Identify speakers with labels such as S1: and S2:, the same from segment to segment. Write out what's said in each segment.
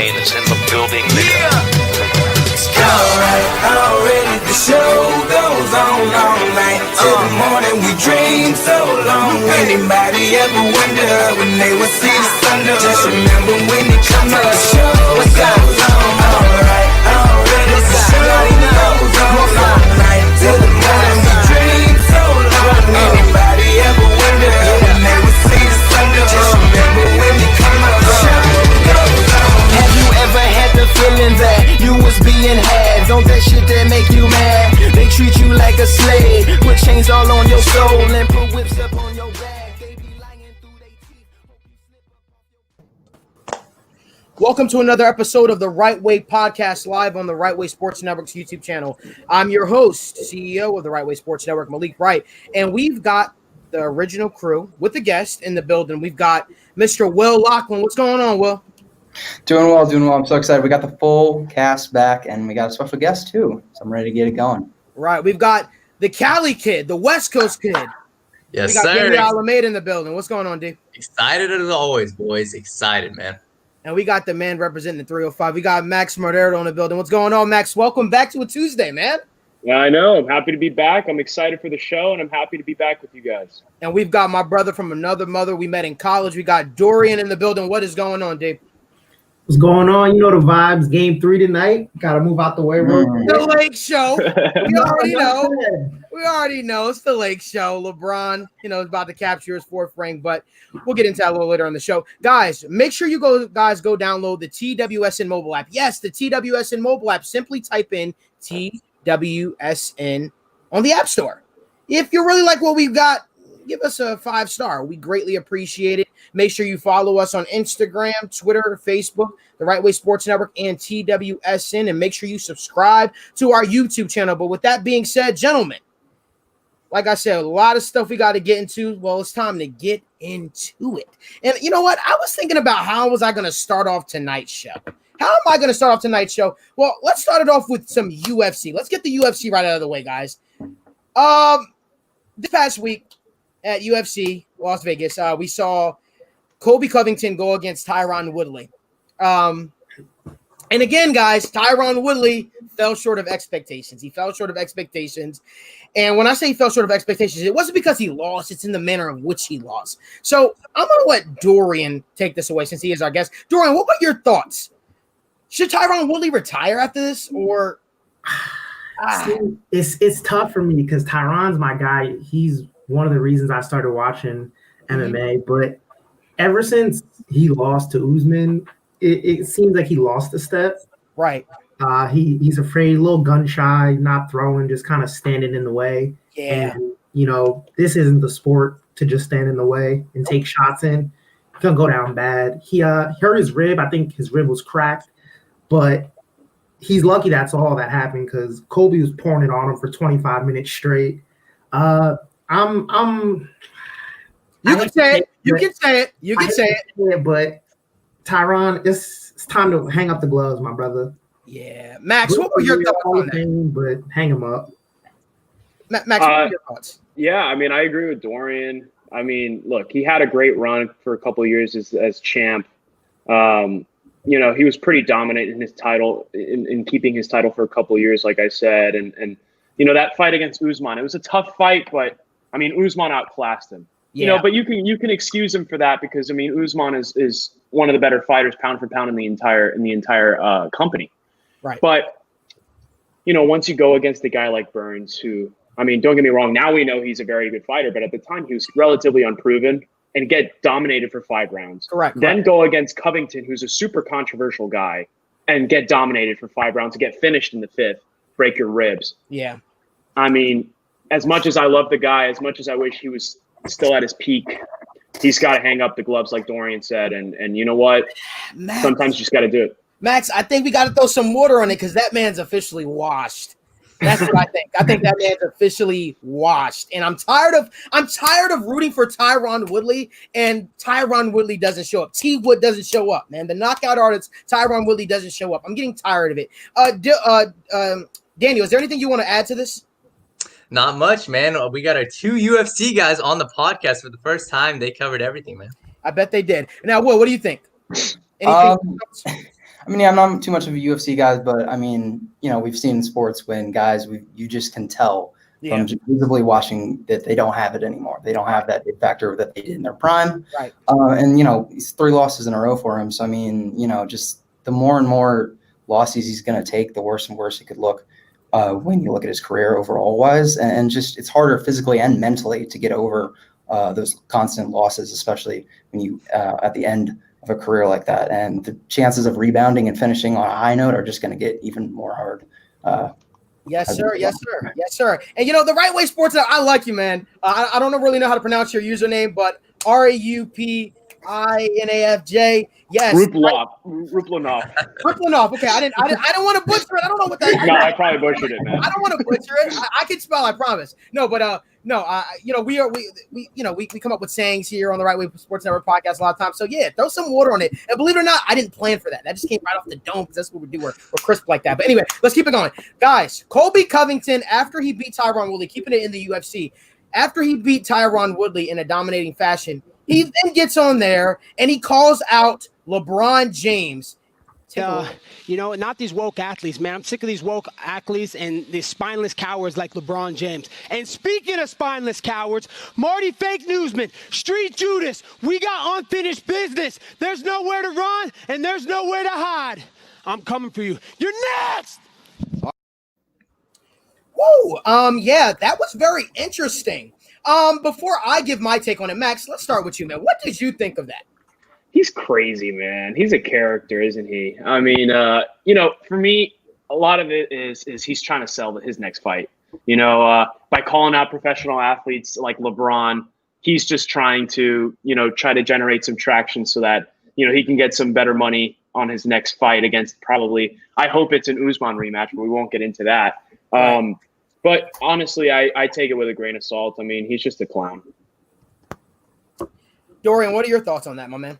S1: Kane is in the building, nigga.
S2: Alright, already the show goes on all night till the morning. We dream so long. Anybody ever wonder when they would see the sun? Just remember when it comes to the show, it goes on. Alright, already the show goes on all night till the morning. We dream so long. Anybody ever wonder when they would see the sun? Just remember when it comes to the show, it goes on.
S3: Have you ever had the feeling that you was being had? Don't that shit that make you mad? They treat you like a slave, put chains all on your soul and put whips up on your back. They be lying through their teeth.
S4: Welcome to another episode of the Wrightway podcast, live on the Wrightway Sports Network's YouTube channel. I'm your host, CEO of the Wrightway Sports Network, Malik Wright, and we've got the original crew with the guest in the building. We've got Mr. Will Lachlan. What's going on, Will?
S5: Doing well. I'm so excited. We got the full cast back, and we got a special guest, too. So I'm ready to get it going.
S4: Right. We've got the Cali kid, the West Coast kid.
S6: Yes,
S4: we got
S6: sir.
S4: Danny Alameda in the building. What's going on, D?
S6: Excited as always, boys. Excited, man.
S4: And we got the man representing the 305. We got Max Mordero in the building. What's going on, Max? Welcome back to a Tuesday, man.
S7: Yeah, I know. I'm happy to be back. I'm excited for the show, and I'm happy to be back with you guys.
S4: And we've got my brother from another mother we met in college. We got Dorian in the building. What is going on, Dave?
S8: What's going on? You know the vibes. Game 3 tonight. Got to move out the way.
S4: The Lake Show. We already know. We already know it's the Lake Show. LeBron, is about to capture his 4th ring, but we'll get into that a little later on the show. Guys, make sure you go download the TWSN mobile app. Yes, the TWSN mobile app. Simply type in TWSN on the App Store. If you really like what we've got, give us a 5-star. We greatly appreciate it. Make sure you follow us on Instagram, Twitter, Facebook, the Wrightway Sports Network, and TWSN, and make sure you subscribe to our YouTube channel. But with that being said, gentlemen, like I said, a lot of stuff we got to get into. Well, it's time to get into it. And you know what? I was thinking about how was I going to start off tonight's show. How am I going to start off tonight's show? Well, let's start it off with some UFC. Let's get the UFC right out of the way, guys. This past week at UFC Las Vegas, we saw Colby Covington go against Tyron Woodley. And again, guys, Tyron Woodley fell short of expectations. He fell short of expectations. And when I say he fell short of expectations, it wasn't because he lost. It's in the manner of which he lost. So I'm going to let Dorian take this away since he is our guest. Dorian, what were your thoughts? Should Tyron Woodley retire after this, or?
S8: See, it's tough for me because Tyron's my guy. He's one of the reasons I started watching MMA. But ever since he lost to Usman, it seems like he lost a step.
S4: Right.
S8: He's afraid, a little gun shy, not throwing, just kind of standing in the way.
S4: Yeah.
S8: And, this isn't the sport to just stand in the way and take shots in. It's going to go down bad. He hurt his rib. I think his rib was cracked. But he's lucky that's all that happened because Colby was pouring it on him for 25 minutes straight. You
S4: can say it.
S8: But Tyron, it's time to hang up the gloves, my brother.
S4: Yeah. Max, what were your thoughts on that?
S8: But hang him up.
S4: Max, what were your thoughts?
S7: Yeah, I mean, I agree with Dorian. I mean, look, he had a great run for a couple of years as champ. He was pretty dominant in his title, in keeping his title for a couple of years, like I said. And that fight against Usman, it was a tough fight, but, I mean, Usman outclassed him.
S4: Yeah.
S7: But you can excuse him for that because, I mean, Usman is one of the better fighters pound for pound in the entire company.
S4: Right.
S7: But, once you go against a guy like Burns, who, I mean, don't get me wrong, now we know he's a very good fighter, but at the time he was relatively unproven, and get dominated for 5 rounds.
S4: Correct.
S7: Then go against Covington, who's a super controversial guy, and get dominated for 5 rounds, to get finished in the 5th, break your ribs.
S4: Yeah.
S7: I mean, as much as I love the guy, as much as I wish he was still at his peak, he's got to hang up the gloves, like Dorian said. And you know what?
S4: Max,
S7: sometimes you just got to do it.
S4: Max, I think we got to throw some water on it because that man's officially washed. That's what I think. I think that man's officially washed. And I'm tired of rooting for Tyron Woodley, and Tyron Woodley doesn't show up. T Wood doesn't show up, man. The knockout artist, Tyron Woodley, doesn't show up. I'm getting tired of it. Daniel, is there anything you want to add to this?
S6: Not much, man. We got our 2 UFC guys on the podcast for the first time. They covered everything, man.
S4: I bet they did. Now, Will, what do you think?
S5: I mean, yeah, I'm not too much of a UFC guy, but I mean, we've seen in sports when guys, you just can tell from just visibly watching that they don't have it anymore. They don't have that factor that they did in their prime.
S4: Right.
S5: And, it's 3 losses in a row for him. So, I mean, just the more and more losses he's going to take, the worse and worse it could look when you look at his career overall wise. And just it's harder physically and mentally to get over those constant losses, especially when you at the end of a career like that. And the chances of rebounding and finishing on a high note are just going to get even more hard.
S4: Yes, sir. Yes, sir. Yes, sir. And the Wrightway Sports, I like you, man. I don't really know how to pronounce your username, but RAUPINAFJ. Yes. Ruplanov. Okay, I didn't want to butcher it. I don't know what that is.
S7: No, I probably butchered it, man.
S4: I don't want to butcher it. I can spell, I promise. No, but we come up with sayings here on the Wrightway Sports Network podcast a lot of times. So yeah, throw some water on it. And believe it or not, I didn't plan for that. That just came right off the dome because that's what we do. We're crisp like that. But anyway, let's keep it going, guys. Colby Covington, after he beat Tyron Woodley, keeping it in the UFC, after he beat Tyron Woodley in a dominating fashion, he then gets on there and he calls out LeBron James.
S9: Not these woke athletes, man. I'm sick of these woke athletes and these spineless cowards like LeBron James. And speaking of spineless cowards, Marty Fake Newsman, Street Judas, we got unfinished business. There's nowhere to run and there's nowhere to hide. I'm coming for you. You're next.
S4: Whoa. Yeah, that was very interesting. Before I give my take on it, Max, let's start with you, man. What did you think of that?
S7: He's crazy, man. He's a character, isn't he? I mean, for me, a lot of it is he's trying to sell his next fight. By calling out professional athletes like LeBron, he's just trying to, try to generate some traction so that, he can get some better money on his next fight against probably, I hope it's an Usman rematch, but we won't get into that. But honestly, I take it with a grain of salt. I mean, he's just a clown.
S4: Dorian, what are your thoughts on that, my man?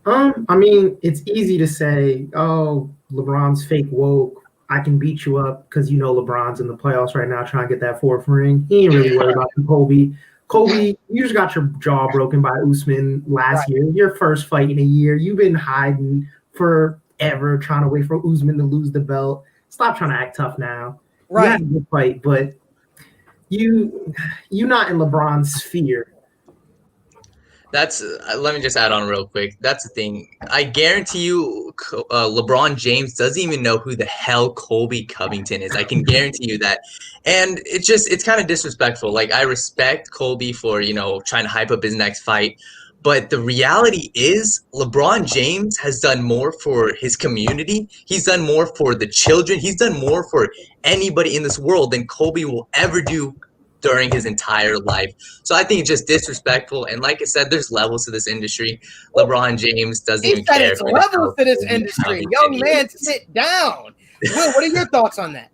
S8: I mean, it's easy to say, oh, LeBron's fake woke. I can beat you up because LeBron's in the playoffs right now trying to get that 4th ring. He ain't really worried about you, Colby. Colby, you just got your jaw broken by Usman last year. Your first fight in a year. You've been hiding forever trying to wait for Usman to lose the belt. Stop trying to act tough now. Right. You had a good fight, but you're not in LeBron's sphere.
S6: That's let me just add on real quick. That's the thing. I guarantee you, LeBron James doesn't even know who the hell Colby Covington is. I can guarantee you that. And it's kind of disrespectful. Like, I respect Colby for, trying to hype up his next fight. But the reality is LeBron James has done more for his community. He's done more for the children. He's done more for anybody in this world than Colby will ever do during his entire life. So I think it's just disrespectful. And like I said, there's levels to this industry. LeBron James doesn't even care.
S4: It's levels to this industry. Young man, sit down. Will, what are your thoughts on that?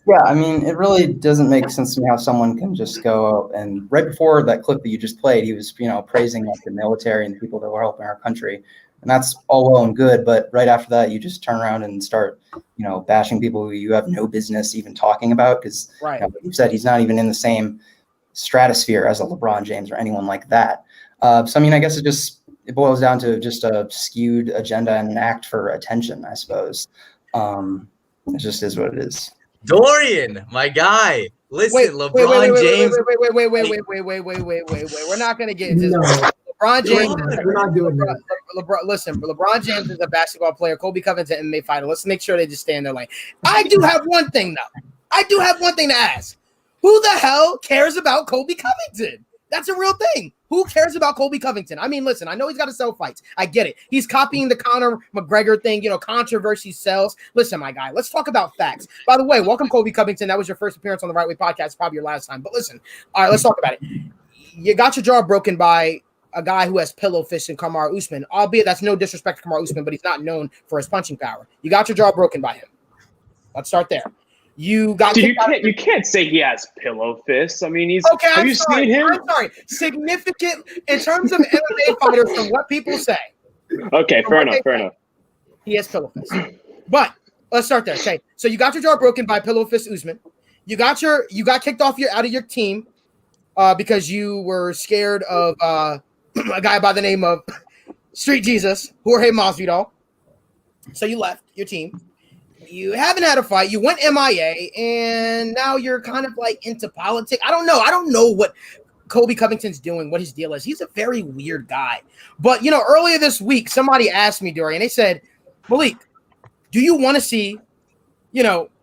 S5: Yeah, I mean, it really doesn't make sense to me how someone can just go and right before that clip that you just played, he was, praising like the military and the people that were helping our country. And that's all well and good. But right after that, you just turn around and start, bashing people who you have no business even talking about. Because like you said, he's not even in the same stratosphere as a LeBron James or anyone like that. So, I mean, I guess it boils down to just a skewed agenda and an act for attention, I suppose. It just is what it is.
S6: Dorian, my guy. Listen, LeBron James.
S4: Wait. We're not going to get into this. LeBron James. We're not doing that. LeBron James is a basketball player. Colby Covington, MMA fighter. Let's make sure they just stay in their lane. I do have one thing, though. I do have one thing to ask. Who the hell cares about Colby Covington? That's a real thing. Who cares about Colby Covington? I mean, listen, I know he's got to sell fights. I get it. He's copying the Conor McGregor thing, controversy sells. Listen, my guy, let's talk about facts. By the way, welcome, Colby Covington. That was your first appearance on the Wrightway podcast, probably your last time. But listen, all right, let's talk about it. You got your jaw broken by a guy who has pillow fists in Kamaru Usman, albeit that's no disrespect to Kamaru Usman, but he's not known for his punching power. You got your jaw broken by him. Let's start there. You
S7: can't say he has pillow fists. I mean, he's
S4: okay.
S7: Have you seen him?
S4: I'm sorry. Significant in terms of MMA fighters, from what people say.
S7: Okay, fair enough.
S4: He has pillow fists. But let's start there. Okay, so you got your jaw broken by pillow fist Usman. You got kicked off out of your team because you were scared of a guy by the name of Street Jesus, Jorge Masvidal. So you left your team. You haven't had a fight. You went MIA, and now you're kind of like into politics. I don't know. I don't know what Colby Covington's doing, what his deal is. He's a very weird guy. But, earlier this week, somebody asked me, Dorian, they said, Malik, do you want to see,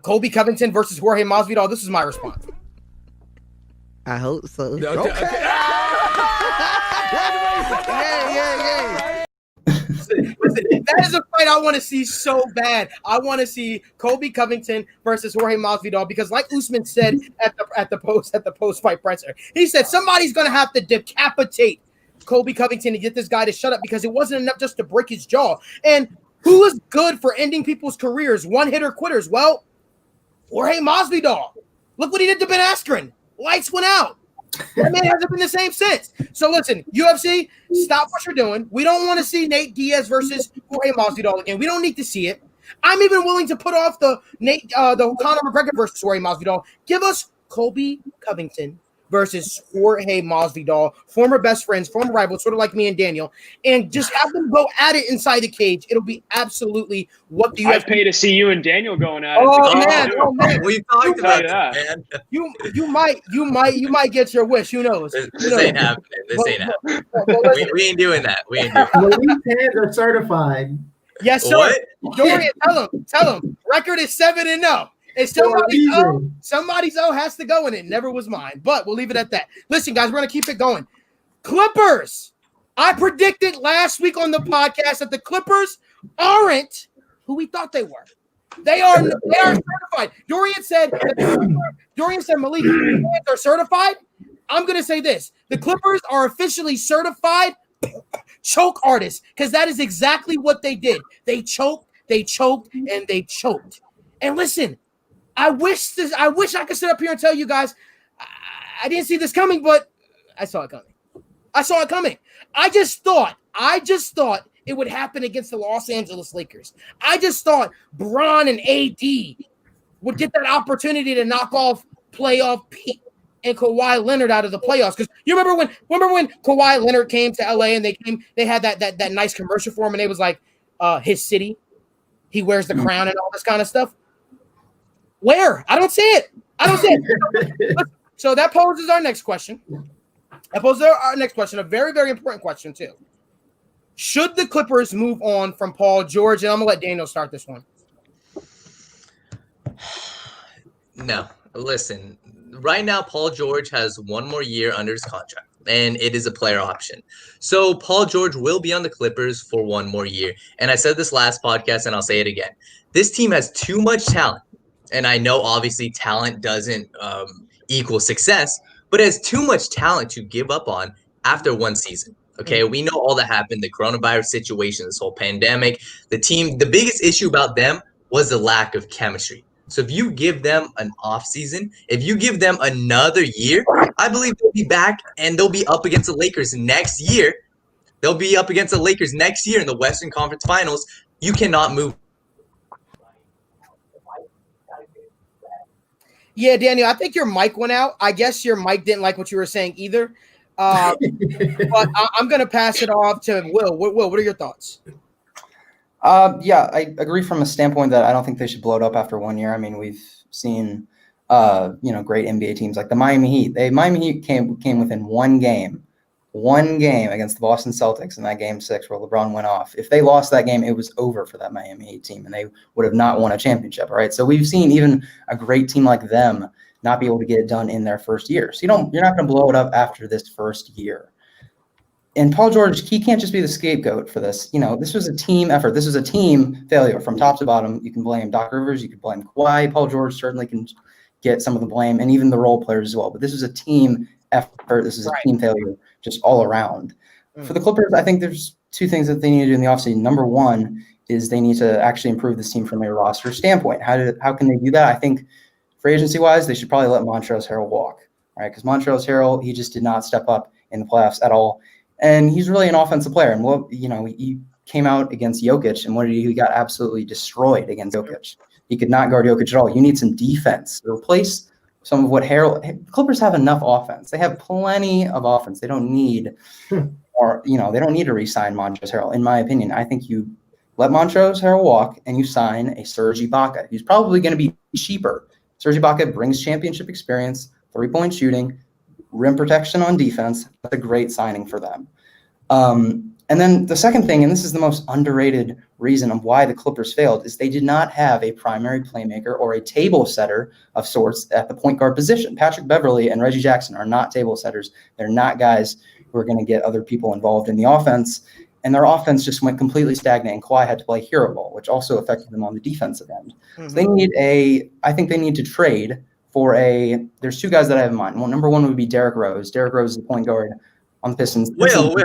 S4: Colby Covington versus Jorge Masvidal? This is my response.
S10: I hope so.
S4: Okay. Listen, that is a fight I want to see so bad. I want to see Colby Covington versus Jorge Masvidal because, like Usman said at the post fight presser, he said somebody's going to have to decapitate Colby Covington to get this guy to shut up because it wasn't enough just to break his jaw. And who is good for ending people's careers, one-hitter quitters? Well, Jorge Masvidal. Look what he did to Ben Askren. Lights went out. That man hasn't been the same since. So listen, UFC, stop what you're doing. We don't want to see Nate Diaz versus Jorge Masvidal again. We don't need to see it. I'm even willing to put off the Conor McGregor versus Jorge Masvidal. Give us Colby Covington versus Jorge Masvidal, former best friends, former rivals, sort of like me and Daniel, and just have them go at it inside the cage. It'll be absolutely what the UFC.
S7: I'd pay to see you and Daniel going at it.
S4: Oh man,
S6: we talked about that, man.
S4: You might get your wish. Who knows?
S6: This ain't happening. This ain't happening. We ain't doing that. We ain't doing that.
S8: Malik's hands are certified.
S4: Yes, sir.
S6: What?
S4: Dorian, tell him. Record is 7-0. And somebody's O has to go in it. Never was mine, but we'll leave it at that. Listen, guys, we're going to keep it going. Clippers. I predicted last week on the podcast that the Clippers aren't who we thought they were. They are certified. Dorian said, Malik, they're certified. I'm going to say this. The Clippers are officially certified choke artists because that is exactly what they did. They choked, and they choked. And listen, I wish I could sit up here and tell you guys I didn't see this coming, but I saw it coming. I just thought it would happen against the Los Angeles Lakers. I just thought Bron and AD would get that opportunity to knock off playoff Pete and Kawhi Leonard out of the playoffs. Because you remember when Kawhi Leonard came to LA and they had that nice commercial for him and it was like his city. He wears the crown and all this kind of stuff. Where? I don't see it. So that poses our next question. A very, very important question, too. Should the Clippers move on from Paul George? And I'm going to let Daniel start this one.
S6: No. Listen, right now, Paul George has one more year under his contract, and it is a player option. So Paul George will be on the Clippers for one more year. And I said this last podcast, and I'll say it again. This team has too much talent. And I know, obviously, talent doesn't equal success, but it has too much talent to give up on after one season. Okay, we know all that happened, the coronavirus situation, this whole pandemic. The biggest issue about them was the lack of chemistry. So if you give them an off season, if you give them another year, I believe they'll be back and they'll be up against the Lakers next year. They'll be up against the Lakers next year in the Western Conference Finals. You cannot move.
S4: Yeah, Daniel, I think your mic went out. I guess your mic didn't like what you were saying either. But I'm going to pass it off to Will. Will, what are your thoughts?
S5: Yeah, I agree from a standpoint that I don't think they should blow it up after 1 year. I mean, we've seen, great NBA teams like the Miami Heat. Miami Heat came within one game against the Boston Celtics in that game 6 where LeBron went off. If they lost that game, it was over for that Miami Heat team, and they would have not won a championship. All right, so we've seen even a great team like them not be able to get it done in their first year. So you're not going to blow it up after this first year. And Paul George, he can't just be the scapegoat for this. This was a team effort. This was a team failure from top to bottom. You can blame Doc Rivers. You can blame Kawhi. Paul George certainly can get some of the blame, and even the role players as well. But this is a team effort. This is a team failure just all around. For the Clippers, I think there's two things that they need to do in the offseason. Number one is they need to actually improve this team from a roster standpoint. How can they do that? I think free agency-wise, they should probably let Montrezl Harrell walk, right? Because Montrezl Harrell, he just did not step up in the playoffs at all. And he's really an offensive player. And he came out against Jokic, and he got absolutely destroyed against Jokic. He could not guard Jokic at all. You need some defense to replace some of what Clippers have enough offense. They have plenty of offense. They don't need they don't need to re-sign Montrezl Harrell. In my opinion, I think you let Montrezl Harrell walk, and you sign a Serge Ibaka. He's probably going to be cheaper. Serge Ibaka brings championship experience, 3-point shooting, rim protection on defense. That's a great signing for them. And then the second thing, and this is the most underrated reason of why the Clippers failed, is they did not have a primary playmaker or a table setter of sorts at the point guard position. Patrick Beverley and Reggie Jackson are not table setters. They're not guys who are going to get other people involved in the offense. And their offense just went completely stagnant, and Kawhi had to play hero ball, which also affected them on the defensive end. So they need I think they need to trade for there's two guys that I have in mind. Well, number one would be Derrick Rose. Derrick Rose is the point guard on the Pistons.
S6: Will,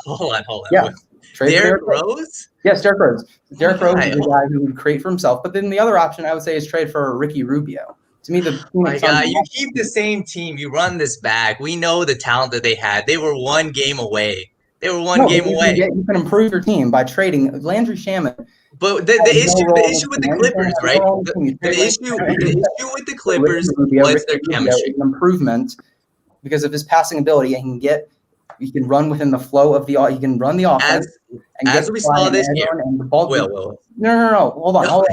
S6: hold on.
S5: Yeah.
S6: Derrick Rose?
S5: Yes, Derrick Rose. Derrick Rose is the guy who would create for himself. But then the other option I would say is trade for Ricky Rubio. To me,
S6: you keep the same team. You run this back. We know the talent that they had. They were one game away. You
S5: can improve your team by trading Landry Shamet.
S6: But the issue with the Clippers, right? The issue with the Clippers was their chemistry.
S5: An improvement because of his passing ability, and he can run within the flow of he can run the offense.
S6: As we saw this year.
S5: No. Hold on.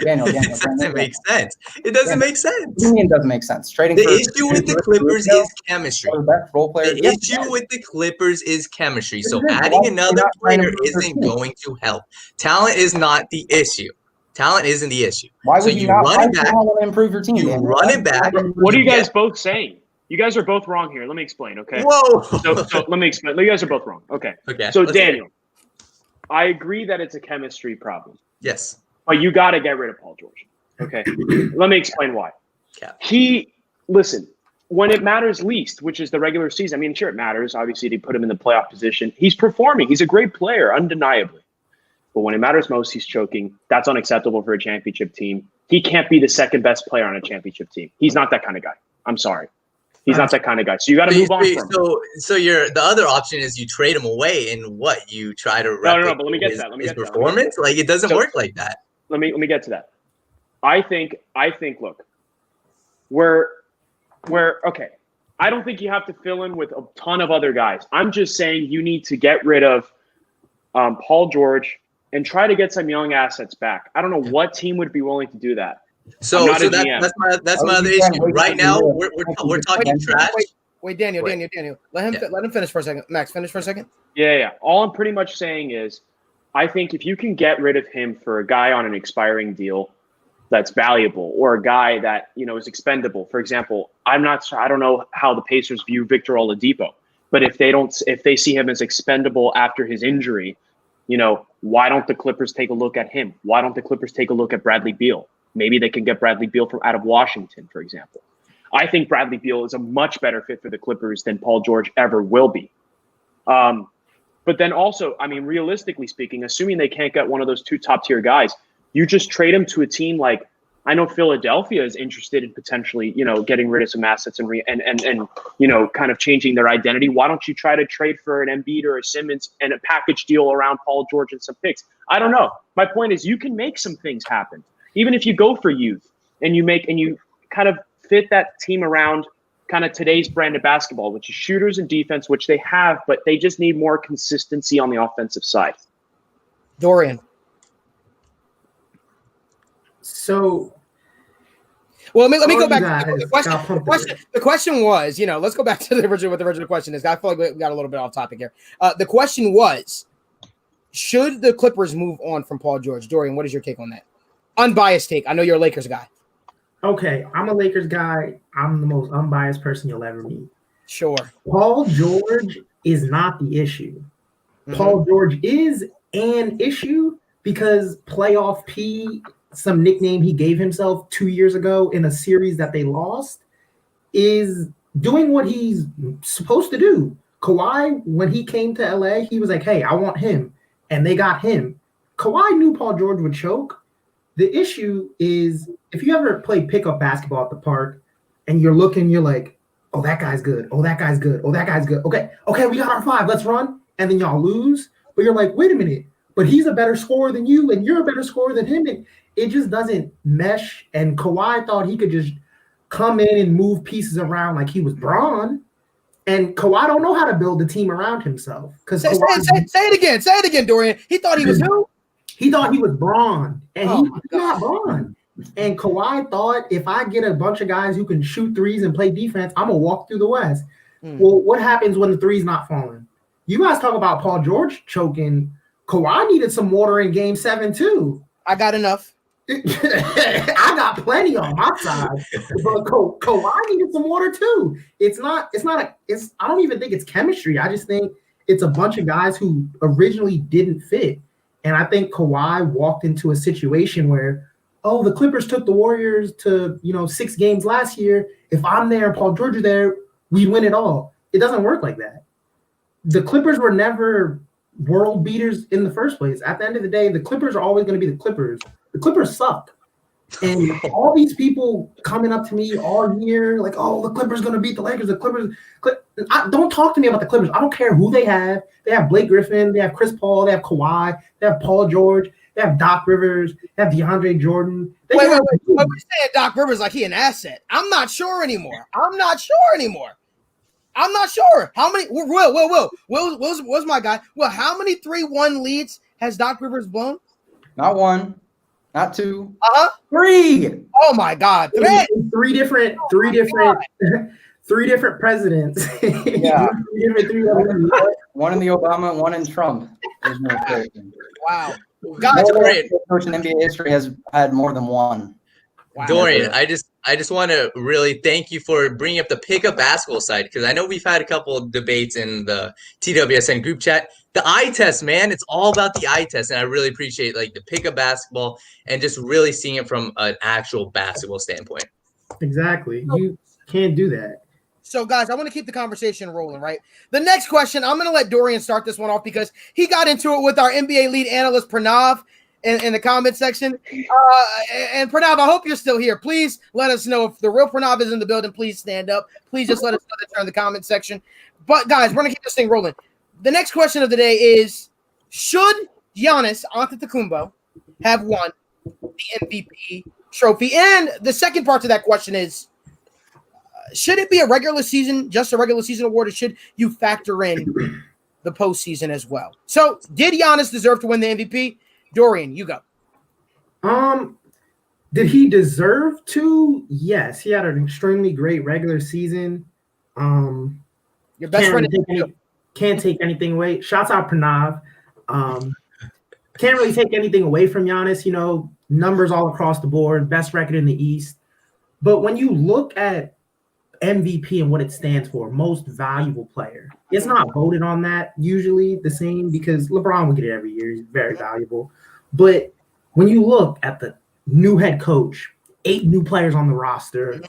S5: Daniel.
S6: It doesn't make sense. It doesn't make sense.
S5: What do you mean it doesn't make sense?
S6: The issue with the Clippers is chemistry. The issue with the Clippers is chemistry. So adding another player isn't going to help. Talent is not the issue. Talent isn't the issue.
S5: Why would you run it back? Improve your team.
S6: You run it back.
S7: What are you guys both saying? You guys are both wrong here. Let me explain, okay?
S6: Whoa.
S7: So let me explain. You guys are both wrong. Okay. So Daniel, I agree that it's a chemistry problem.
S6: Yes.
S7: But you got to get rid of Paul George. Okay. Let me explain why.
S6: Yeah.
S7: Listen, when it matters least, which is the regular season, I mean, sure, it matters. Obviously, they put him in the playoff position. He's performing. He's a great player, undeniably. But when it matters most, he's choking. That's unacceptable for a championship team. He can't be the second best player on a championship team. He's not that kind of guy. I'm sorry. He's not that kind of guy. So you got to move on from him.
S6: So the other option is you trade him away, and what you try to replicate
S7: no. But let me get to that.
S6: His performance. Like it doesn't work like that.
S7: Let me get to that. I think. Look, we're okay. I don't think you have to fill in with a ton of other guys. I'm just saying you need to get rid of Paul George and try to get some young assets back. I don't know what team would be willing to do that.
S6: So that's my other issue. Right now, we're talking trash.
S4: Wait, Daniel. Let him finish for a second. Max, finish for a second.
S7: Yeah. All I'm pretty much saying is, I think if you can get rid of him for a guy on an expiring deal that's valuable, or a guy that is expendable. For example, I don't know how the Pacers view Victor Oladipo, but if they see him as expendable after his injury, why don't the Clippers take a look at him? Why don't the Clippers take a look at Bradley Beal? Maybe they can get Bradley Beal from out of Washington, for example. I think Bradley Beal is a much better fit for the Clippers than Paul George ever will be. But then also, I mean, realistically speaking, assuming they can't get one of those two top-tier guys, you just trade him to a team like, I know Philadelphia is interested in potentially, getting rid of some assets and kind of changing their identity. Why don't you try to trade for an Embiid or a Simmons and a package deal around Paul George and some picks? I don't know. My point is you can make some things happen. Even if you go for youth and you kind of fit that team around kind of today's brand of basketball, which is shooters and defense, which they have, but they just need more consistency on the offensive side.
S4: Dorian.
S8: So,
S4: well, let me go back. The question was, let's go back to what the original question is. I feel like we got a little bit off topic here. The question was, should the Clippers move on from Paul George? Dorian, what is your take on that? Unbiased take. I know you're a Lakers guy.
S8: Okay, I'm a Lakers guy. I'm the most unbiased person you'll ever meet.
S4: Sure.
S8: Paul George is not the issue. Mm-hmm. Paul George is an issue because Playoff P, some nickname he gave himself 2 years ago in a series that they lost, is doing what he's supposed to do. Kawhi, when he came to LA, he was like, hey, I want him. And they got him. Kawhi knew Paul George would choke. The issue is if you ever play pickup basketball at the park and you're like, oh, that guy's good. Oh, that guy's good. Oh, that guy's good. Okay, we got our 5. Let's run. And then y'all lose. But you're like, wait a minute. But he's a better scorer than you, and you're a better scorer than him. And it just doesn't mesh. And Kawhi thought he could just come in and move pieces around like he was Braun. And Kawhi don't know how to build a team around himself.
S4: Say it again. Say it again, Dorian. He thought he was who?
S8: He thought he was Braun, and
S4: Oh
S8: he's not Braun. And Kawhi thought, if I get a bunch of guys who can shoot threes and play defense, I'm gonna walk through the West. Well, what happens when the three's not falling? You guys talk about Paul George choking. Kawhi needed some water in Game 7 too.
S4: I got enough.
S8: I got plenty on my side, but Kawhi needed some water too. I don't even think it's chemistry. I just think it's a bunch of guys who originally didn't fit. And I think Kawhi walked into a situation where, the Clippers took the Warriors to, 6 games last year. If I'm there and Paul George is there, we win it all. It doesn't work like that. The Clippers were never world beaters in the first place. At the end of the day, the Clippers are always going to be the Clippers. The Clippers suck. And all these people coming up to me all year like, the Clippers going to beat the Lakers. The Clippers. Don't talk to me about the Clippers. I don't care who they have. They have Blake Griffin. They have Chris Paul. They have Kawhi. They have Paul George. They have Doc Rivers. They have DeAndre Jordan.
S4: Wait. We're saying Doc Rivers like he an asset. I'm not sure anymore. How many? Will's my guy. Well, how many 3-1 leads has Doc Rivers blown?
S5: Not 1, not 2,
S4: 3. Oh my God, 3.
S8: Three different presidents.
S5: Yeah. One in the Obama, one in Trump. There's no question.
S4: Wow. Guys,
S5: great. Coach in NBA history has had more than 1.
S6: Wow. Dorian, I just want to really thank you for bringing up the pickup basketball side, because I know we've had a couple of debates in the TWSN group chat. The eye test, man, it's all about the eye test, and I really appreciate the pickup basketball and just really seeing it from an actual basketball standpoint.
S8: Exactly. You can't do that.
S4: So, guys, I want to keep the conversation rolling, right? The next question, I'm going to let Dorian start this one off because he got into it with our NBA lead analyst, Pranav, in the comment section. And Pranav, I hope you're still here. Please let us know if the real Pranav is in the building. Please stand up. Please just let us know that you're in the comment section. But, guys, we're going to keep this thing rolling. The next question of the day is, should Giannis Antetokounmpo have won the MVP trophy? And the second part to that question is, should it be just a regular season award, or should you factor in the postseason as well? So, did Giannis deserve to win the MVP? Dorian, you go.
S8: Did he deserve to? Yes, he had an extremely great regular season.
S4: Your best friend
S8: can't take anything away. Shouts out Pranav. Can't really take anything away from Giannis. Numbers all across the board, best record in the East. But when you look at MVP and what it stands for, most valuable player, it's not voted on that usually the same, because LeBron will get it every year. He's very valuable. But when you look at the new head coach, 8 new players on the roster,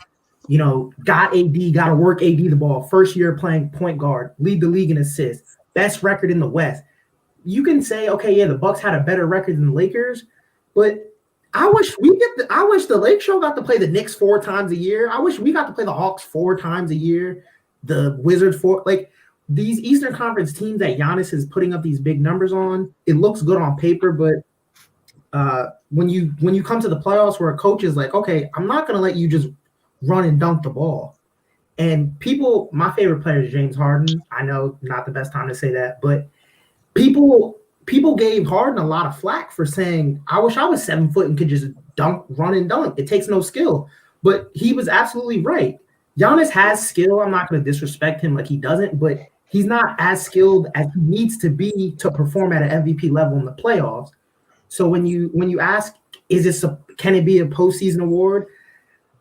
S8: got AD, got to work AD the ball, first year playing point guard, lead the league in assists, best record in the West. You can say, okay, yeah, the Bucks had a better record than the Lakers, but I wish the Lake Show got to play the Knicks 4 times a year. I wish we got to play the Hawks 4 times a year, the Wizards 4. These Eastern Conference teams that Giannis is putting up these big numbers on, it looks good on paper, but when you come to the playoffs where a coach is like, okay, I'm not going to let you just run and dunk the ball. And my favorite player is James Harden. I know not the best time to say that, but people gave Harden a lot of flack for saying, I wish I was 7 foot and could just run and dunk. It takes no skill. But he was absolutely right. Giannis has skill. I'm not going to disrespect him like he doesn't, but he's not as skilled as he needs to be to perform at an MVP level in the playoffs. So when you ask, can it be a postseason award?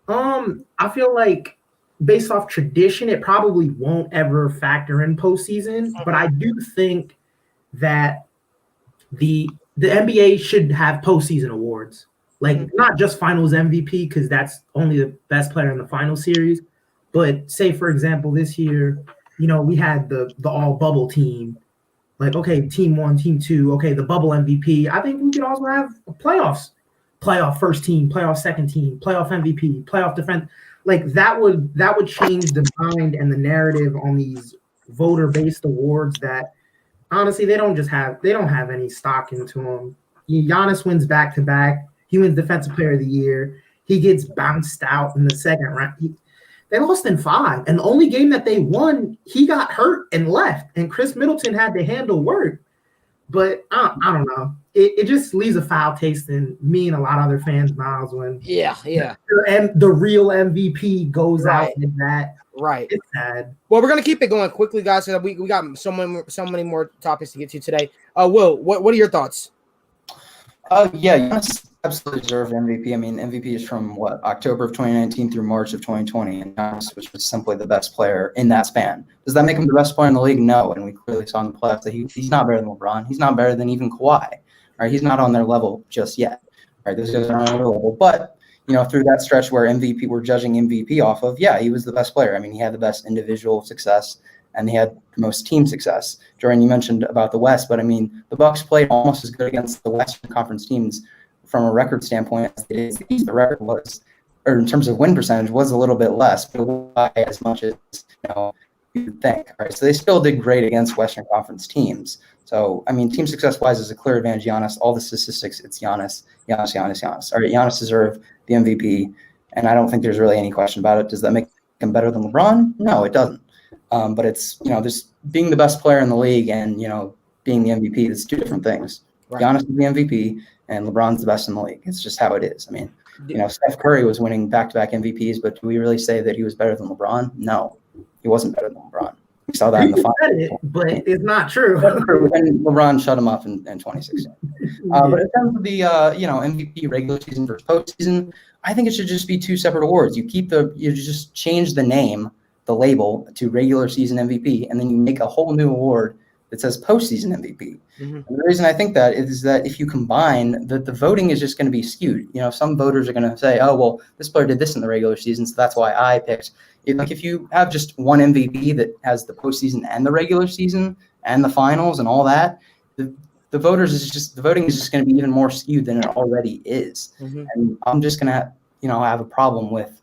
S8: I feel like based off tradition, it probably won't ever factor in postseason. But I do think that the NBA should have postseason awards, not just finals MVP, because that's only the best player in the final series. But say, for example, this year, we had the all bubble team. Okay, team 1, team 2, okay, the bubble MVP. I think we could also have playoff first team, playoff second team, playoff MVP, playoff defense. That would change the mind and the narrative on these voter-based awards that honestly they don't have any stock into them. Giannis wins back-to-back. He wins Defensive Player of the Year. He gets bounced out in the second round. They lost in 5, and the only game that they won, he got hurt and left, and Chris Middleton had to handle work. But I don't know. It just leaves a foul taste in me and a lot of other fans' mouths when and the real MVP goes out like that.
S4: Right.
S8: It's sad.
S4: Well, we're gonna keep it going quickly, guys. So we got so many more topics to get to today. Will, what are your thoughts?
S5: Yeah, Giannis absolutely deserved MVP. I mean, MVP is from October of 2019 through March of 2020, and Giannis was simply the best player in that span. Does that make him the best player in the league? No, and we clearly saw in the playoffs that he's not better than LeBron. He's not better than even Kawhi. Right, he's not on their level just yet. Right, those guys are on their level, but through that stretch where we're judging MVP off of, he was the best player. I mean, he had the best individual success, and he had the most team success. Jordan, you mentioned about the West, but I mean, the Bucks played almost as good against the Western Conference teams from a record standpoint as they did. The record was, or in terms of win percentage, was a little bit less, but by as much as you would think. Right, so they still did great against Western Conference teams. So, I mean, team success-wise is a clear advantage. Giannis, all the statistics, it's Giannis. All right, Giannis deserved the MVP, and I don't think there's really any question about it. Does that make him better than LeBron? No, it doesn't. But it's, just being the best player in the league and, being the MVP, it's two different things. Right. Giannis is the MVP, and LeBron's the best in the league. It's just how it is. I mean, Steph Curry was winning back-to-back MVPs, but do we really say that he was better than LeBron? No, he wasn't better than LeBron. We saw that in the finals.
S8: But it's not true.
S5: And LeBron shut him up in 2016. But in terms of the MVP regular season versus postseason, I think it should just be two separate awards. You just change the name, the label to regular season MVP, and then you make a whole new award that says postseason MVP. Mm-hmm. And the reason I think that is that if you combine, the voting is just going to be skewed. Some voters are going to say, oh, well, this player did this in the regular season, so that's why I picked. Like if you have just one MVP that has the postseason and the regular season and the finals and all that, the voting is just going to be even more skewed than it already is. Mm-hmm. And I'm just going to have a problem with,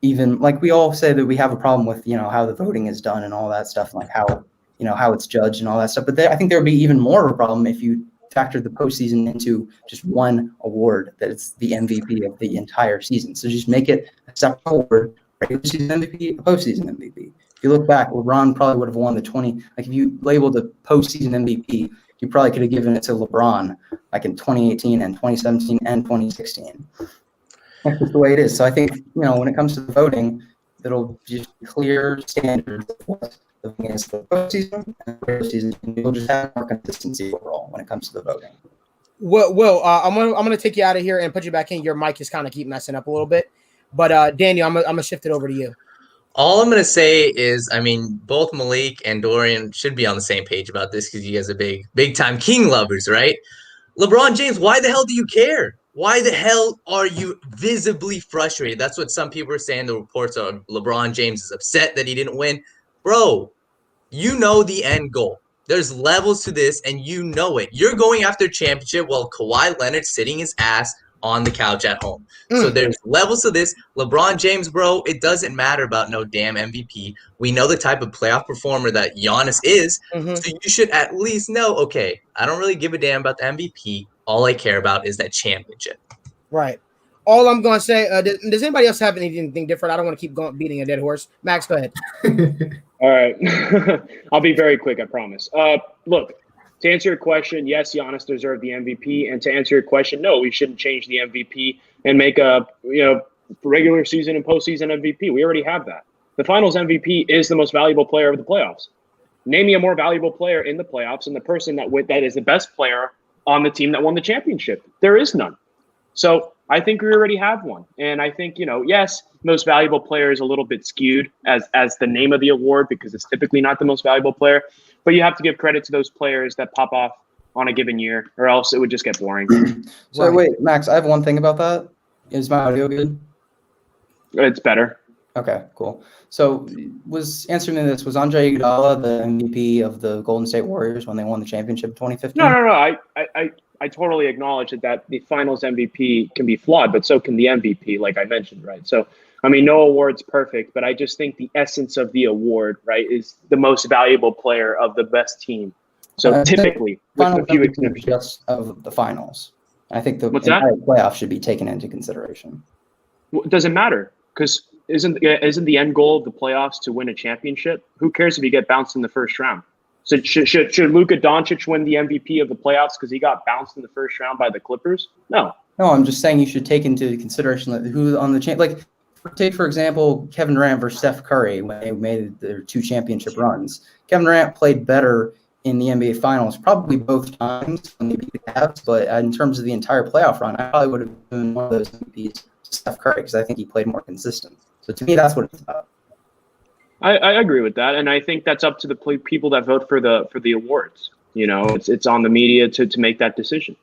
S5: even like we all say that we have a problem with how the voting is done and all that stuff, like how it's judged and all that stuff. But I think there would be even more of a problem if you factored the postseason into just one award that it's the MVP of the entire season. So just make it a separate award. Regular season MVP, a postseason MVP. If you look back, LeBron probably would have won the 20. Like if you labeled the postseason MVP, you probably could have given it to LeBron, like in 2018 and 2017 and 2016. That's just the way it is. So I think when it comes to the voting, it'll just be clear standards of what the voting is for the postseason and the regular season, and you'll just have more consistency overall when it comes to the voting.
S4: Well, I'm gonna take you out of here and put you back in. Your mic is kind of keep messing up a little bit. But Daniel, I'm gonna shift it over to you.
S6: All I'm gonna say is, I mean, both Malik and Dorian should be on the same page about this because you guys are big time King lovers, right? LeBron James, why the hell do you care? Why the hell are you visibly frustrated? That's what some people are saying. The reports are LeBron James is upset that he didn't win. Bro, you know the end goal. There's levels to this, and you know it. You're going after championship while Kawhi Leonard's sitting his ass on the couch at home. So there's levels to this. LeBron James, bro, it doesn't matter about no damn MVP. We know the type of playoff performer that Giannis is. Mm-hmm. So you should at least know, okay, I don't really give a damn about the MVP. All I care about is that championship.
S4: Right. All I'm going to say, does anybody else have anything different? I don't want to keep beating a dead horse. Max, go ahead.
S7: All right. I'll be very quick, I promise. Look, to answer your question, yes, Giannis deserved the MVP. And to answer your question, no, we shouldn't change the MVP and make a regular season and postseason MVP. We already have that. The Finals MVP is the most valuable player of the playoffs. Name me a more valuable player in the playoffs and the person that is the best player on the team that won the championship. There is none. So I think we already have one. And I think, yes, most valuable player is a little bit skewed as the name of the award because it's typically not the most valuable player. But you have to give credit to those players that pop off on a given year, or else it would just get boring.
S5: So wait, Max, I have one thing about that. Is my audio good?
S7: It's better.
S5: Okay, cool. So was Andre Iguodala the MVP of the Golden State Warriors when they won the championship in 2015?
S7: No. I totally acknowledge that the Finals MVP can be flawed, but so can the MVP, like I mentioned, right? So I mean, no award's perfect, but I just think the essence of the award, right, is the most valuable player of the best team. So typically, with a few exceptions,
S5: just of the finals, I think the entire playoff should be taken into consideration.
S7: Well, it doesn't matter because isn't the end goal of the playoffs to win a championship? Who cares if you get bounced in the first round? So should Luka Doncic win the MVP of the playoffs because he got bounced in the first round by the Clippers? No.
S5: No, I'm just saying you should take into consideration who on the take, for example, Kevin Durant versus Steph Curry when they made their 2 championship runs. Kevin Durant played better in the NBA Finals, probably both times when they beat the Cavs, but in terms of the entire playoff run, I probably would have been one of those MVPs to Steph Curry because I think he played more consistent. So to me, that's what it's about.
S7: I agree with that, and I think that's up to the people that vote for the awards. It's on the media to make that decision.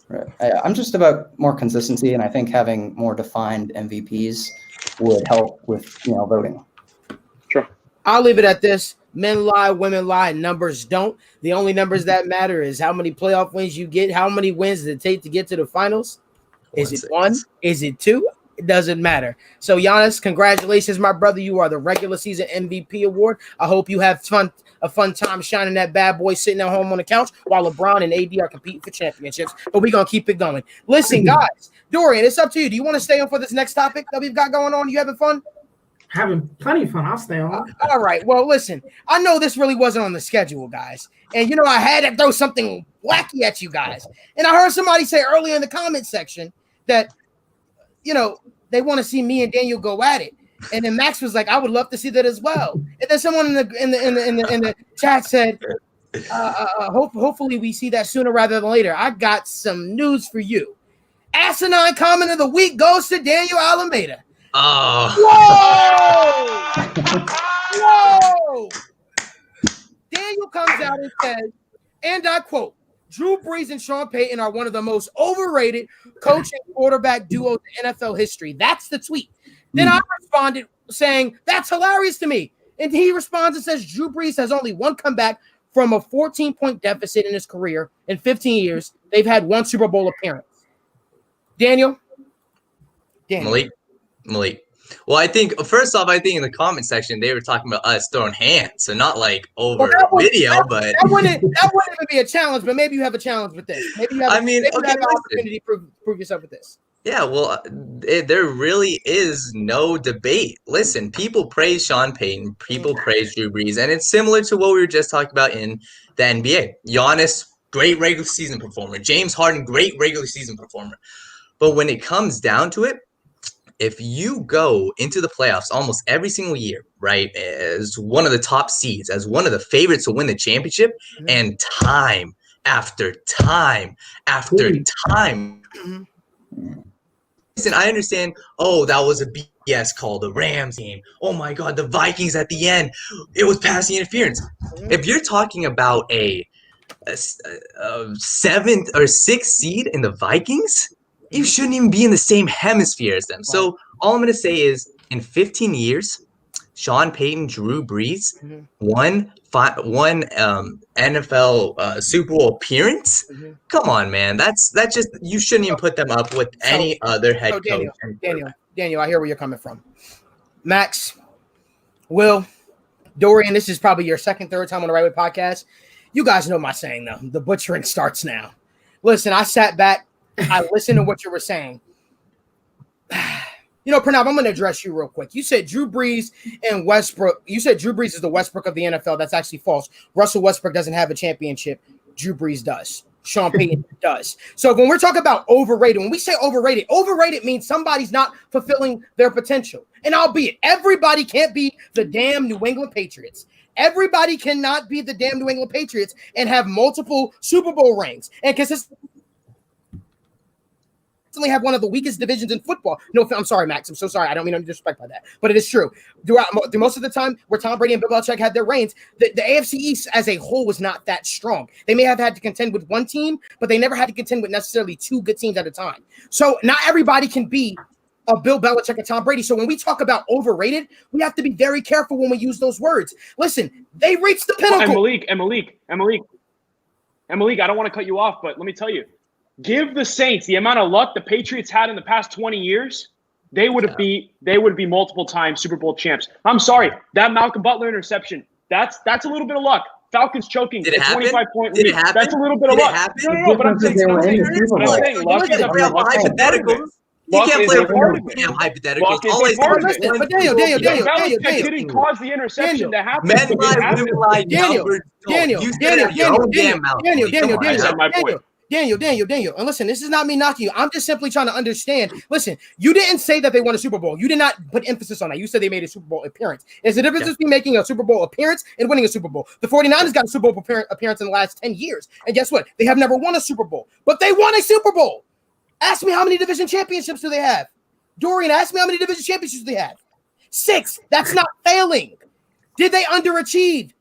S5: Right. I'm just about more consistency, and I think having more defined MVPs would help with voting.
S7: Sure.
S4: I'll leave it at this. Men lie, women lie, numbers don't. The only numbers that matter is how many playoff wins you get. How many wins does it take to get to the finals? Is it 1? Is it 2? It doesn't matter. So, Giannis, congratulations, my brother. You are the regular season MVP award. I hope you have a fun time shining that bad boy sitting at home on the couch while LeBron and AD are competing for championships. But we're going to keep it going. Listen, guys, Dorian, it's up to you. Do you want to stay on for this next topic that we've got going on? You having fun?
S8: Having plenty of fun. I'll stay on.
S4: All right. Well, listen, I know this really wasn't on the schedule, guys. And, I had to throw something wacky at you guys. And I heard somebody say earlier in the comment section that, they want to see me and Daniel go at it. And then Max was like, I would love to see that as well. And then someone in the chat said, hopefully we see that sooner rather than later. I got some news for you. Asinine comment of the week goes to Daniel Alameda.
S6: Oh.
S4: Whoa! Daniel comes out and says, and I quote, Drew Brees and Sean Payton are one of the most overrated coaching quarterback duos in NFL history. That's the tweet. Then I responded saying, that's hilarious to me. And he responds and says, Drew Brees has only one comeback from a 14-point deficit in his career. In 15 years, they've had 1 Super Bowl appearance. Daniel?
S6: Malik. Well, I think first off, in the comment section they were talking about us throwing hands, so not like over video, but
S4: that wouldn't even be a challenge. But maybe you have a challenge with this. Maybe you have. You have an opportunity to prove yourself with this.
S6: Yeah, well, there really is no debate. Listen, people praise Sean Payton, people praise Drew Brees, and it's similar to what we were just talking about in the NBA. Giannis, great regular season performer. James Harden, great regular season performer. But when it comes down to it, if you go into the playoffs almost every single year, right, as one of the top seeds, as one of the favorites to win the championship, and time after time after time. Listen, I understand, that was a BS call, the Rams game. Oh, my God, the Vikings at the end. It was passing interference. If you're talking about a 7th or 6th seed in the Vikings, you shouldn't even be in the same hemisphere as them. So all I'm going to say is in 15 years, Sean Payton, Drew Brees, one NFL Super Bowl appearance. Come on, man. That's just you shouldn't even put them up with any other head coach.
S4: Daniel, I hear where you're coming from. Max, Will, Dorian, this is probably your third time on the Wrightway podcast. You guys know my saying, though. The butchering starts now. Listen, I sat back. I listened to what you were saying. Pranav, I'm going to address you real quick. You said Drew Brees and Westbrook. You said Drew Brees is the Westbrook of the NFL. That's actually false. Russell Westbrook doesn't have a championship. Drew Brees does. Sean Payton does. So when we're talking about overrated, when we say overrated means somebody's not fulfilling their potential. And albeit, everybody can't be the damn New England Patriots. Everybody cannot be the damn New England Patriots and have multiple Super Bowl rings and consistently have one of the weakest divisions in football. No, I'm sorry, Max. I'm so sorry. I don't mean any disrespect by that. But it is true. Throughout most of the time where Tom Brady and Bill Belichick had their reigns, the AFC East as a whole was not that strong. They may have had to contend with one team, but they never had to contend with necessarily 2 good teams at a time. So not everybody can be a Bill Belichick and Tom Brady. So when we talk about overrated, we have to be very careful when we use those words. Listen, they reached the pinnacle.
S7: And Malik, I don't want to cut you off, but let me tell you, give the Saints the amount of luck the Patriots had in the past 20 years, they would be multiple time Super Bowl champs. I'm sorry, that Malcolm Butler interception, that's a little bit of luck. Falcons choking a 25-point lead. That's a little bit of luck. No, but I'm saying luck is a hypothetical.
S6: You can't
S7: is
S6: play
S7: a part of
S6: with
S7: it.
S6: damn hypotheticals.
S7: Luck is
S6: All
S7: a
S6: I
S7: part of
S6: say
S7: it.
S6: is
S4: But Daniel,
S7: Belichick didn't cause the interception to happen.
S6: Men
S7: It
S6: lie,
S7: happened.
S6: women lie,
S4: Daniel,
S6: numbers don't.
S4: Daniel,
S6: You said it out of your own damn mouth.
S4: Daniel,
S6: Come on,
S7: That's
S6: now.
S7: my point.
S4: Daniel. And listen, this is not me knocking you. I'm just simply trying to understand. Listen, you didn't say that they won a Super Bowl. You did not put emphasis on that. You said they made a Super Bowl appearance. There's a difference between making a Super Bowl appearance and winning a Super Bowl. The 49ers got a Super Bowl appearance in the last 10 years. And guess what? They have never won a Super Bowl. But they won a Super Bowl. Ask me how many division championships do they have? Dorian, ask me how many division championships they have. 6. That's not failing. Did they underachieve?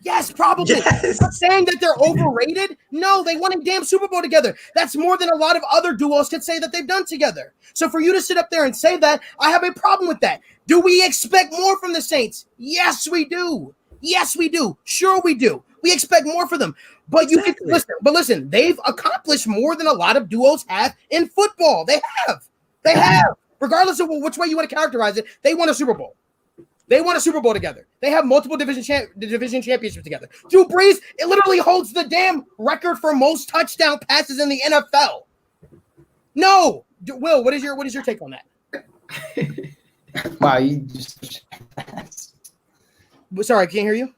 S4: Yes, probably.
S6: Yes.
S4: But saying that they're overrated? No, they won a damn Super Bowl together. That's more than a lot of other duos could say that they've done together. So for you to sit up there and say that, I have a problem with that. Do we expect more from the Saints? Yes, we do. Yes, we do. Sure, we do. We expect more for them. But you can listen, they've accomplished more than a lot of duos have in football. They have. Regardless of which way you want to characterize it, they won a Super Bowl. They won a Super Bowl together. They have multiple division championships together. Drew Brees, it literally holds the damn record for most touchdown passes in the NFL. No, Will, what is your take on that?
S5: Wow, you just.
S4: Sorry, I can't hear you.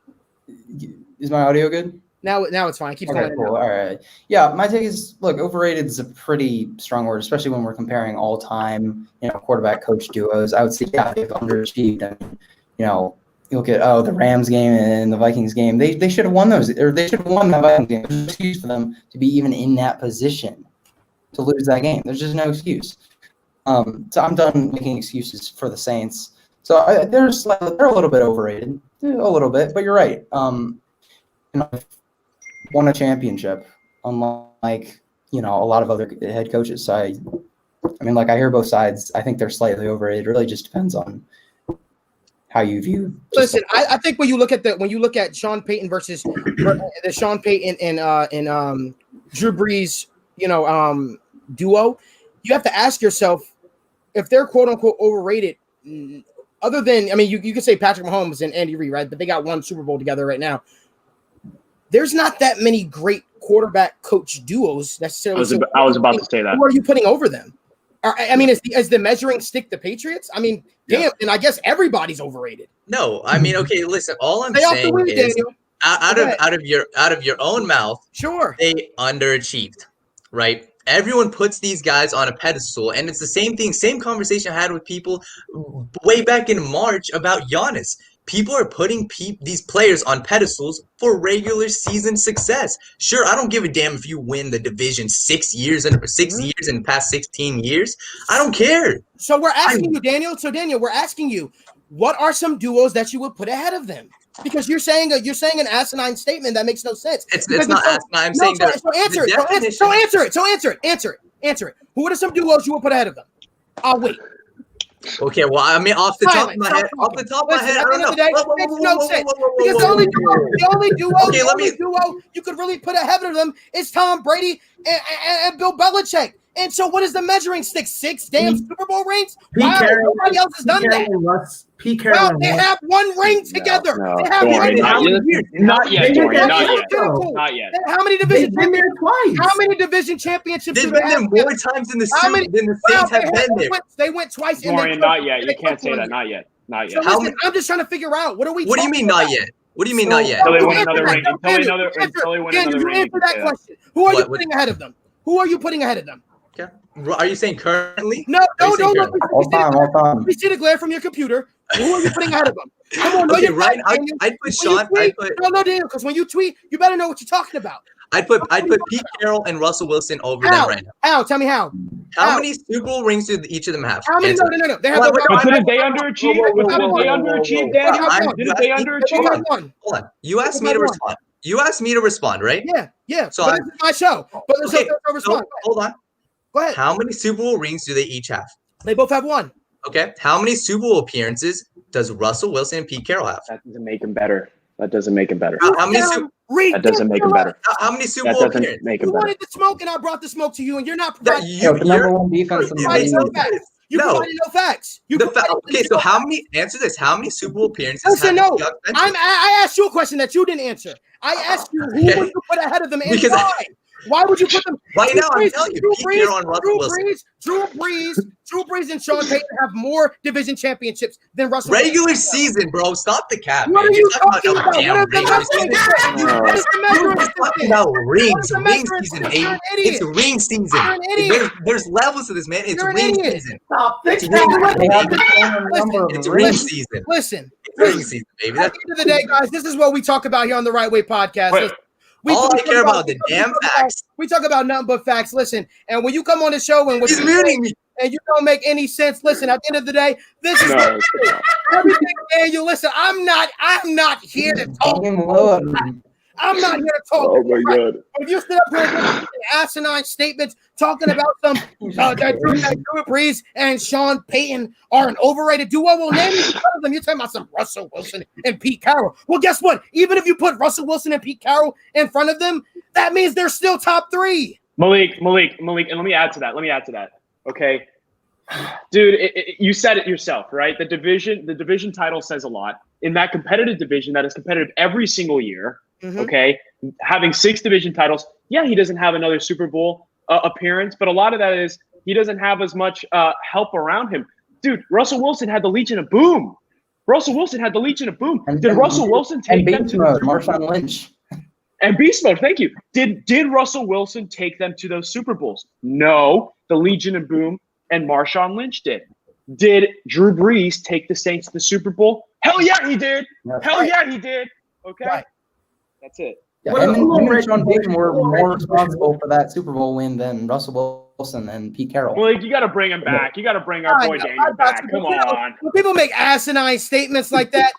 S5: Is my audio good?
S4: Now it's fine. Keep going.
S5: Cool. All right. Yeah, my take is, look, overrated is a pretty strong word, especially when we're comparing all-time, quarterback coach duos. I would say, yeah, they've underachieved. I mean, you look at the Rams game and the Vikings game. They should have won those, or they should have won that Vikings game. There's no excuse for them to be even in that position to lose that game. There's just no excuse. So I'm done making excuses for the Saints. So they're a little bit overrated, a little bit, but you're right. Won a championship, unlike a lot of other head coaches. So I hear both sides. I think they're slightly overrated. It really just depends on how you view.
S4: Listen, I think when you look at Sean Payton versus the Sean Payton and Drew Brees, duo, you have to ask yourself if they're quote unquote overrated. Other than, you could say Patrick Mahomes and Andy Reid, right? But they got one Super Bowl together right now. There's not that many great quarterback coach duos necessarily.
S7: I was about to say that.
S4: Who are you putting over them? Is the measuring stick the Patriots? Damn, and I guess everybody's overrated.
S6: No, okay, listen, all I'm saying is out of your own mouth,
S4: sure,
S6: they underachieved, right? Everyone puts these guys on a pedestal, and it's the same thing, same conversation I had with people way back in March about Giannis. People are putting these players on pedestals for regular season success. Sure, I don't give a damn if you win the division 6 years in the past 16 years. I don't care.
S4: So we're asking you, Daniel. So Daniel, we're asking you, what are some duos that you would put ahead of them? Because you're saying an asinine statement that makes no sense.
S6: It's not asinine. I'm saying that.
S4: So answer it. Who are some duos you would put ahead of them? I'll wait.
S6: Okay, well, off the top of my head, I don't know.
S4: Because the only duo you could really put ahead of them is Tom Brady and Bill Belichick. And so, what is the measuring stick? 6 damn Super Bowl rings? Wow, nobody else has done that. Well, they have one ring together. They have
S7: not yet. Not yet.
S4: How many division?
S8: They've been there twice.
S4: How many division championships?
S6: They've been there more times than the Saints have been there.
S4: They went twice.
S7: Dorian, not yet. You can't say that. Not yet.
S4: So listen, I'm just trying to figure out what
S6: do you mean not yet? What do you mean not yet?
S7: Until they win another ring. Until they win another ring.
S4: Answer that question. Who are you putting ahead of them? Who are you putting ahead of them?
S6: Okay. Are you saying currently?
S4: No. We see the glare from your computer. Who are you putting ahead of them? Come on,
S6: okay, right. I'd put Sean.
S4: No, Daniel, because when you tweet, you better know what you're talking about.
S6: I'd put Pete Carroll and Russell Wilson over them right now.
S4: How? Tell me how.
S6: How many Super Bowl rings do each of them have?
S4: How many? No. They have.
S7: Did they underachieve? Did they underachieve?
S6: Hold on. You asked me to respond. Right?
S4: Yeah.
S6: So
S4: this is my show. But
S6: hold on.
S4: Go ahead.
S6: How many Super Bowl rings do they each have?
S4: They both have one.
S6: Okay. How many Super Bowl appearances does Russell Wilson and Pete Carroll have?
S7: That doesn't make them better. How
S6: many
S7: that doesn't make them better.
S6: How many Super Bowl appearances?
S4: You wanted the smoke, and I brought the smoke to you, and you're not providing.
S5: The number one defense in the league.
S4: You provided no facts.
S6: Okay, so how many? Answer this. How many Super Bowl appearances?
S4: Listen, no. I asked you a question that you didn't answer. I asked you who would you put ahead of them and why. Why would you put them
S6: Right
S4: Drew
S6: now? I'm
S4: Brees-
S6: telling you,
S4: Drew
S6: Pete
S4: Brees-
S6: Carroll and Russell Wilson.
S4: Drew Brees and Sean Payton have more division championships than Russell Wilson.
S6: Regular season, bro. Stop the cap,
S4: What
S6: man.
S4: are
S6: You're
S4: you
S6: talking
S4: talking about?
S6: damn
S4: What is the
S6: regular
S4: measuring
S6: season.
S4: stick? What is the measuring
S6: We're talking about rings,
S4: the
S6: ring
S4: measuring
S6: season,
S4: stick?
S6: baby.
S4: You're an idiot.
S6: It's ring season.
S4: You're an idiot.
S6: There's levels to this, man. It's
S4: You're an
S6: ring
S4: idiot.
S6: season.
S8: Stop
S6: It's
S8: fixing
S6: ring
S8: that.
S5: They have
S6: season,
S5: the same number of
S6: It's
S5: rings.
S6: ring season.
S4: Listen.
S6: It's ring season, baby.
S4: At the end of the day, guys, this is what we talk about here on the Right Way podcast.
S7: Wait.
S4: Listen,
S6: All I
S4: talk
S6: care about the damn facts.
S4: We talk about nothing but facts. Listen, and when you come on the show and
S6: He's muting me.
S4: and you don't make any sense, listen. At the end of the day, this is
S7: No, it's good.
S4: everything. Daniel, listen. I'm not here to talk. I'm not here to talk.
S7: Oh my God.
S4: If you sit up here and make asinine statements talking about some that Drew Brees and Sean Payton are an overrated duo, well, name me one of them. You're talking about some Russell Wilson and Pete Carroll. Well, guess what? Even if you put Russell Wilson and Pete Carroll in front of them, that means they're still top three.
S7: Malik, and let me add to that. Okay, dude, you said it yourself, right? The division title says a lot. In that competitive division that is competitive every single year, okay, having 6 division titles, yeah, he doesn't have another Super Bowl appearance, but a lot of that is he doesn't have as much help around him. Dude, Russell Wilson had the Legion of Boom.
S5: And
S7: Did Russell Wilson take them to
S5: Marshawn Lynch?
S7: And beast mode, thank you. Did Russell Wilson take them to those Super Bowls? No, the Legion of Boom and Marshawn Lynch did. Did Drew Brees take the Saints to the Super Bowl? Hell yeah, he did. Yeah, he did. Okay,
S4: Right.
S7: That's it.
S5: Yeah, him and Sean Payton were more responsible for that Super Bowl win than Russell Wilson and Pete Carroll.
S7: Well, you got to bring him back. You got to bring our boy Daniel back. Come on.
S4: When people make asinine statements like that,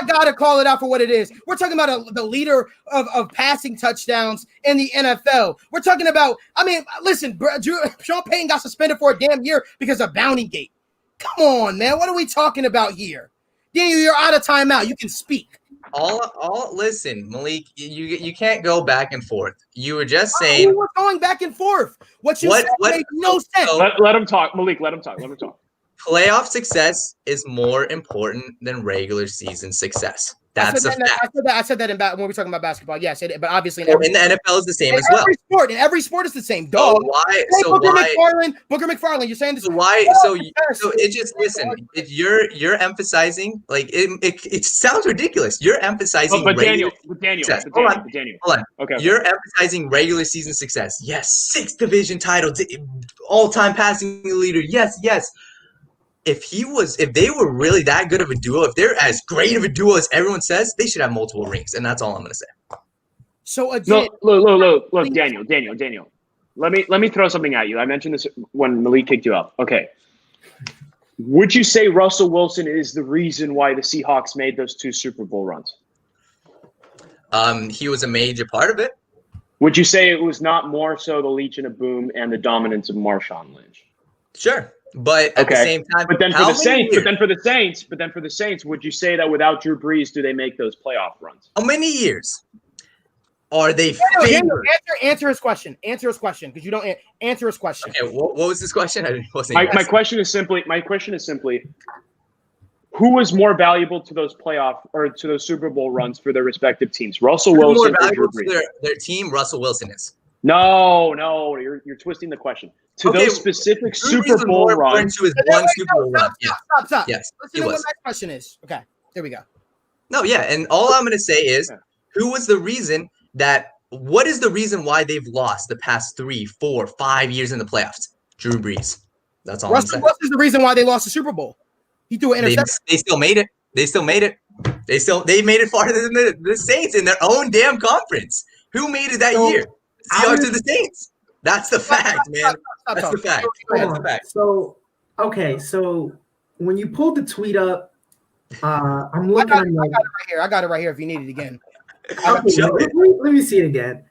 S4: I gotta call it out for what it is. We're talking about the leader of passing touchdowns in the NFL. We're talking about, listen, Sean Payton got suspended for a damn year because of Bounty Gate. Come on, man. What are we talking about here? Daniel, you're out of timeout. You can speak.
S6: Listen, Malik, you can't go back and forth. You were just saying.
S4: We're going back and forth. What you said made no sense.
S7: Let him talk, Malik. Let him talk.
S6: Playoff success is more important than regular season success. That's a fact.
S4: I said that when we were talking about basketball. Yes, but obviously
S6: in the NFL is the same as well.
S4: In every sport is the same. Dog. Booker McFarland, you're saying this.
S6: So it just listen. You're emphasizing like it sounds ridiculous. You're emphasizing.
S7: But Daniel.
S6: Hold on.
S7: Okay.
S6: You're emphasizing regular season success. Yes, 6 division titles, all-time passing leader. Yes. If they were really that good of a duo, if they're as great of a duo as everyone says, they should have multiple rings, and that's all I'm gonna say.
S4: So again,
S7: look, Daniel. Let me throw something at you. I mentioned this when Malik kicked you out. Okay. Would you say Russell Wilson is the reason why the Seahawks made those 2 Super Bowl runs?
S6: He was a major part of it.
S7: Would you say it was not more so the Legion of Boom and the dominance of Marshawn Lynch?
S6: Sure. But at the same time,
S7: but then for the Saints, would you say that without Drew Brees, do they make those playoff runs?
S6: How many years are they
S4: favored? Answer his question. Because you don't answer his question.
S6: Okay, what was this question?
S7: My question is simply, who was more valuable to those playoff or to those Super Bowl runs for their respective teams? Russell Wilson or Drew Brees?
S6: To their team, Russell Wilson is.
S7: No, you're twisting the question. To those specific Super Bowl runs.
S6: To his one Super Bowl run.
S4: Stop.
S6: Yes,
S4: listen to what my question is. Okay, there we go.
S6: No, yeah, and all I'm going to say is, what is the reason why they've lost the past 3, 4, 5 years in the playoffs? Drew Brees. That's all I'm saying.
S4: What is the reason why they lost the Super Bowl? He threw an interception.
S6: They still made it. They made it farther than the Saints in their own damn conference. Who made it that year? Seahawks or the Saints? That's the fact, man. That's the fact.
S8: So when you pulled the tweet up, I'm looking.
S4: I got it right here. If you need it again.
S8: Okay, let me see it again.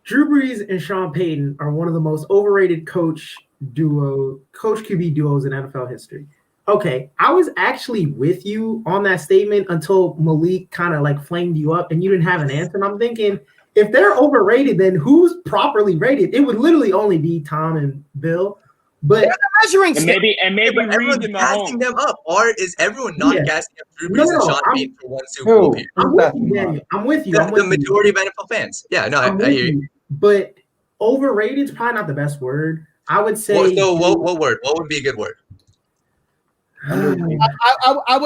S8: Drew Brees and Sean Payton are one of the most overrated coach QB duos in NFL history. Okay, I was actually with you on that statement until Malik kind of like flamed you up and you didn't have an answer. And I'm thinking, if they're overrated, then who's properly rated? It would literally only be Tom and Bill. But
S4: measuring
S7: and maybe
S6: everyone's casting them up, or is everyone not casting up Drew Brees and Sean Payton for one Super Bowl appearance?
S8: I'm with you.
S6: The majority of NFL fans. Yeah, no, I hear you.
S8: But Overrated is probably not the best word. I would say.
S6: What word? What would be a good word?
S4: I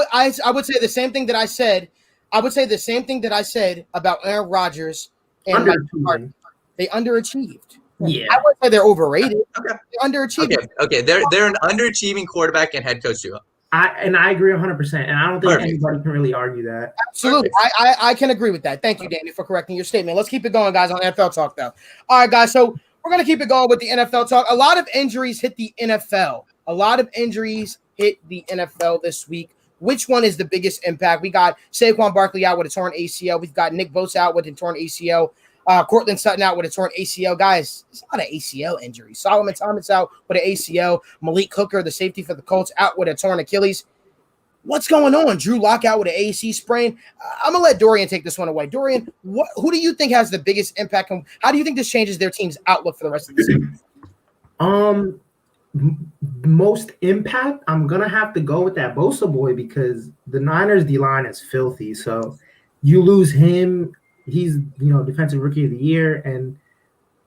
S4: would say the same thing that I said. I would say the same thing that I said about Aaron Rodgers and Mike McCarthy. They underachieved.
S8: Yeah,
S4: I would say they're overrated.
S6: Okay.
S4: They're underachieving.
S6: Okay. They're an underachieving quarterback and head coach too.
S8: I agree 100%, and I don't think anybody can really argue that.
S4: Absolutely, I can agree with that. Thank you, Danny, for correcting your statement. Let's keep it going, guys, on NFL talk though. All right, guys. So we're gonna keep it going with the NFL talk. A lot of injuries hit the NFL. This week. Which one is the biggest impact? We got Saquon Barkley out with a torn ACL. We've got Nick Bosa out with a torn ACL. Cortland Sutton out with a torn ACL. Guys, it's not an ACL injury. Solomon Thomas out with an ACL. Malik Hooker, the safety for the Colts, out with a torn Achilles. What's going on? Drew Lock out with an AC sprain. I'm going to let Dorian take this one away. Dorian, who do you think has the biggest impact? How do you think this changes their team's outlook for the rest of the season?
S8: Most impact, I'm going to have to go with that Bosa boy because the Niners D-line is filthy. So you lose him. He's, defensive rookie of the year. And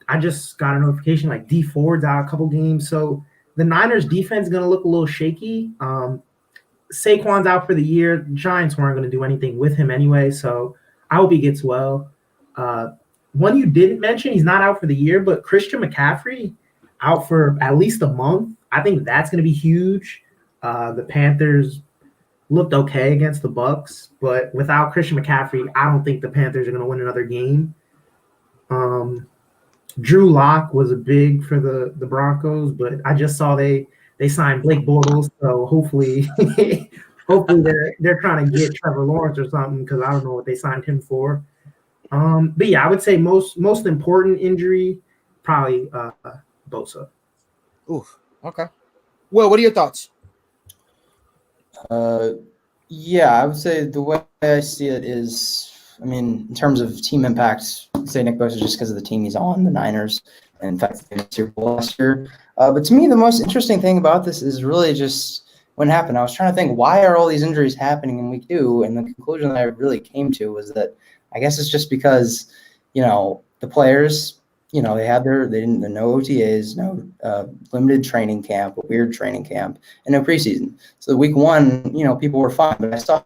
S8: I just got a notification like D Ford's out a couple games. So the Niners defense is going to look a little shaky. Saquon's out for the year. The Giants weren't going to do anything with him anyway. So I hope he gets well. One you didn't mention, he's not out for the year, but Christian McCaffrey out for at least a month. I think that's going to be huge. The Panthers looked okay against the Bucks, but without Christian McCaffrey, I don't think the Panthers are going to win another game. Drew Lock was a big for the Broncos, but I just saw they signed Blake Bortles, so hopefully they're trying to get Trevor Lawrence or something because I don't know what they signed him for. But yeah, I would say most important injury probably Bosa.
S4: Oof. Okay. Well, what are your thoughts?
S5: Yeah, I would say the way I see it is, in terms of team impact, I'd say Nick Bosa just because of the team he's on, the Niners, and in fact, the Super Bowl last year. But to me, the most interesting thing about this is really just when it happened. I was trying to think, why are all these injuries happening in week 2? And the conclusion that I really came to was that I guess it's just because, the players, they didn't no OTAs, no limited training camp, a weird training camp, and no preseason. So week 1, people were fine. But I saw,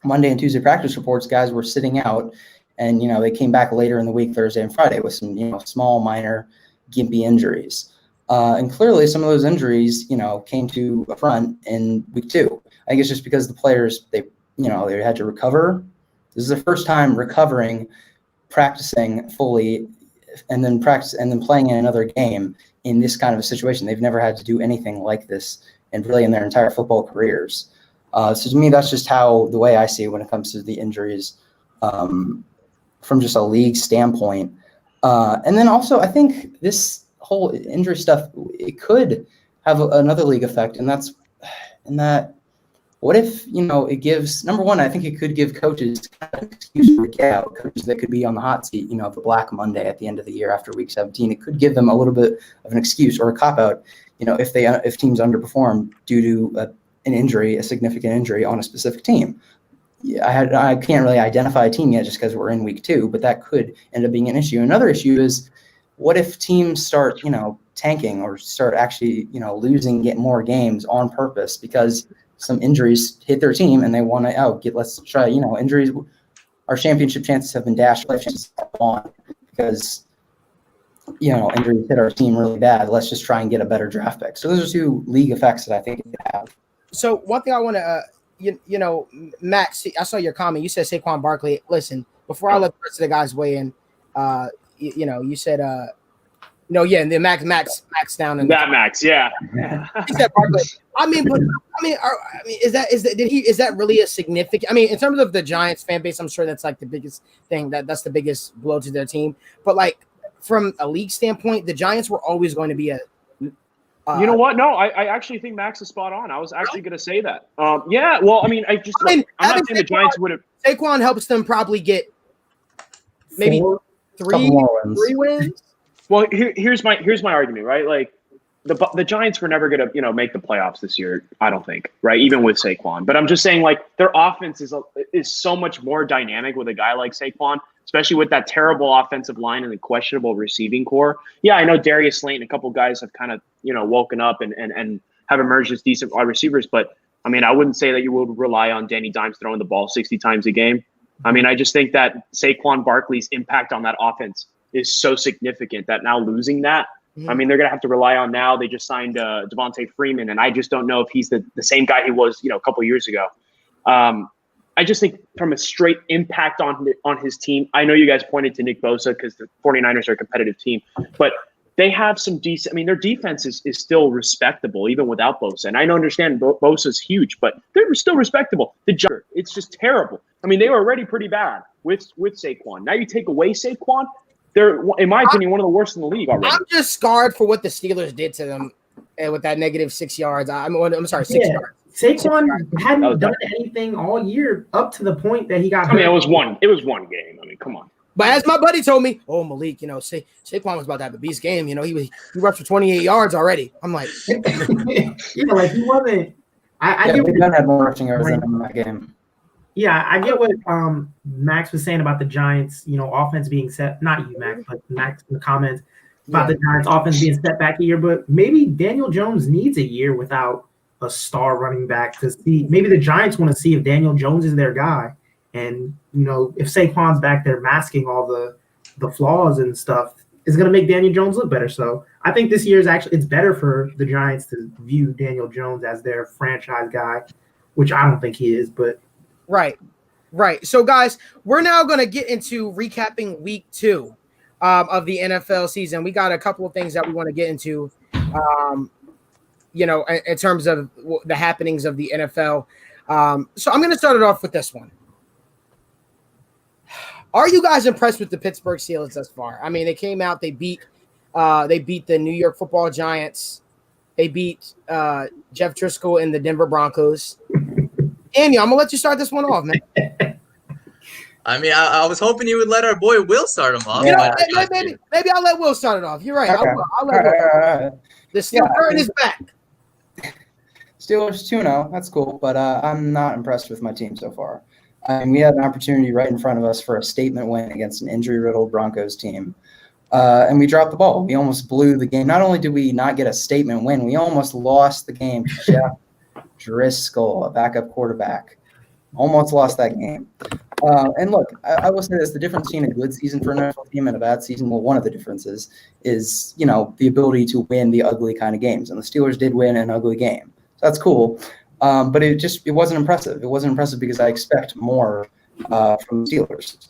S5: Monday and Tuesday practice reports, guys were sitting out, and, they came back later in the week, Thursday and Friday, with some, small, minor, gimpy injuries. And clearly some of those injuries, came to a front in week 2. I think it's just because the players, they had to recover. This is the first time recovering, practicing fully, and then playing in another game in this kind of a situation. They've never had to do anything like this and really in their entire football careers. So to me, that's just the way I see it when it comes to the injuries from just a league standpoint. And then also, I think this whole injury stuff, it could have another league effect, and that's in that. What if, it gives, number one, I think it could give coaches kind of an excuse to get out, coaches that could be on the hot seat, the Black Monday at the end of the year after week 17. It could give them a little bit of an excuse or a cop-out, if teams underperform due to an injury, a significant injury on a specific team. Yeah, I can't really identify a team yet just because we're in week 2, but that could end up being an issue. Another issue is, what if teams start, tanking or start actually, losing, get more games on purpose because some injuries hit their team and they want to, let's try, injuries. Our championship chances have been dashed. Life chances have gone because, injuries hit our team really bad. Let's just try and get a better draft pick. So those are 2 league effects that I think it could have.
S4: So one thing I want to, Max, I saw your comment. You said Saquon Barkley. Listen, before I let the rest of the guys weigh in, you said, and the Max down in
S7: that Max, yeah.
S4: He said Barkley. Is that really a significant? In terms of the Giants fan base, I'm sure that's like the biggest thing. That's the biggest blow to their team. But like from a league standpoint, the Giants were always going to be a.
S7: You know what? No, I actually think Max is spot on. I was actually going to say that. Yeah. Well, I'm not saying the Giants would have.
S4: Saquon helps them probably get maybe 3 wins.
S7: Well, here's my argument, right? Like the Giants were never going to, make the playoffs this year, I don't think, right? Even with Saquon. But I'm just saying, like, their offense is so much more dynamic with a guy like Saquon. especially with that terrible offensive line and the questionable receiving core. Yeah, I know Darius Slayton, a couple guys have kind of, woken up and have emerged as decent wide receivers. But, I mean, I wouldn't say that you would rely on Danny Dimes throwing the ball 60 times a game. I mean, I just think that Saquon Barkley's impact on that offense is so significant that now losing that, I mean, they're going to have to rely on now. They just signed Devontae Freeman, and I just don't know if he's the same guy he was, a couple of years ago. I just think from a straight impact on his team, I know you guys pointed to Nick Bosa because the 49ers are a competitive team, but they have some decent – I mean, their defense is still respectable even without Bosa. And I understand Bosa's huge, but they're still respectable. The jumper, it's just terrible. I mean, they were already pretty bad with Saquon. Now you take away Saquon, they're, in my opinion, one of the worst in the league already.
S4: I'm just scarred for what the Steelers did to them with that negative 6 yards. I'm sorry, 6 yards.
S8: Saquon hadn't done anything all year up to the point that he got hurt.
S7: I mean, it was one game. I mean, come on.
S4: But as my buddy told me, Malik, Saquon was about to have a beast game. He rushed for 28 yards already. I'm like,
S8: like he wasn't. I get
S5: Big Ben had more rushing yards than him in that game.
S8: Yeah, I get what Max was saying about the Giants, offense being set. Not you, Max, but Max in the comments about the Giants' offense being set back a year. But maybe Daniel Jones needs a year without a star running back to see. Maybe the Giants want to see if Daniel Jones is their guy. And, if Saquon's back there masking all the flaws and stuff, it's going to make Daniel Jones look better. So I think this year it's better for the Giants to view Daniel Jones as their franchise guy, which I don't think he is, but.
S4: Right. So, guys, we're now going to get into recapping week 2 of the NFL season. We got a couple of things that we want to get into, in terms of the happenings of the NFL. So I'm going to start it off with this one. Are you guys impressed with the Pittsburgh Steelers thus far? I mean, they came out, they beat the New York Football Giants. They beat Jeff Driscoll and the Denver Broncos. Daniel, I'm going to let you start this one off, man.
S6: I mean, I was hoping you would let our boy Will start him off.
S4: Maybe I'll let Will start it off. You're right. Okay. I'll let Will. The Steel curtain is back.
S5: Steelers 2-0. That's cool, but I'm not impressed with my team so far. I mean, we had an opportunity right in front of us for a statement win against an injury-riddled Broncos team, and we dropped the ball. We almost blew the game. Not only did we not get a statement win, we almost lost the game to Jeff Driscoll, a backup quarterback. Almost lost that game. And look, I will say this, the difference between a good season for an NFL team and a bad season, well, one of the differences is, the ability to win the ugly kind of games. And the Steelers did win an ugly game. So that's cool. But it wasn't impressive. It wasn't impressive because I expect more from the Steelers.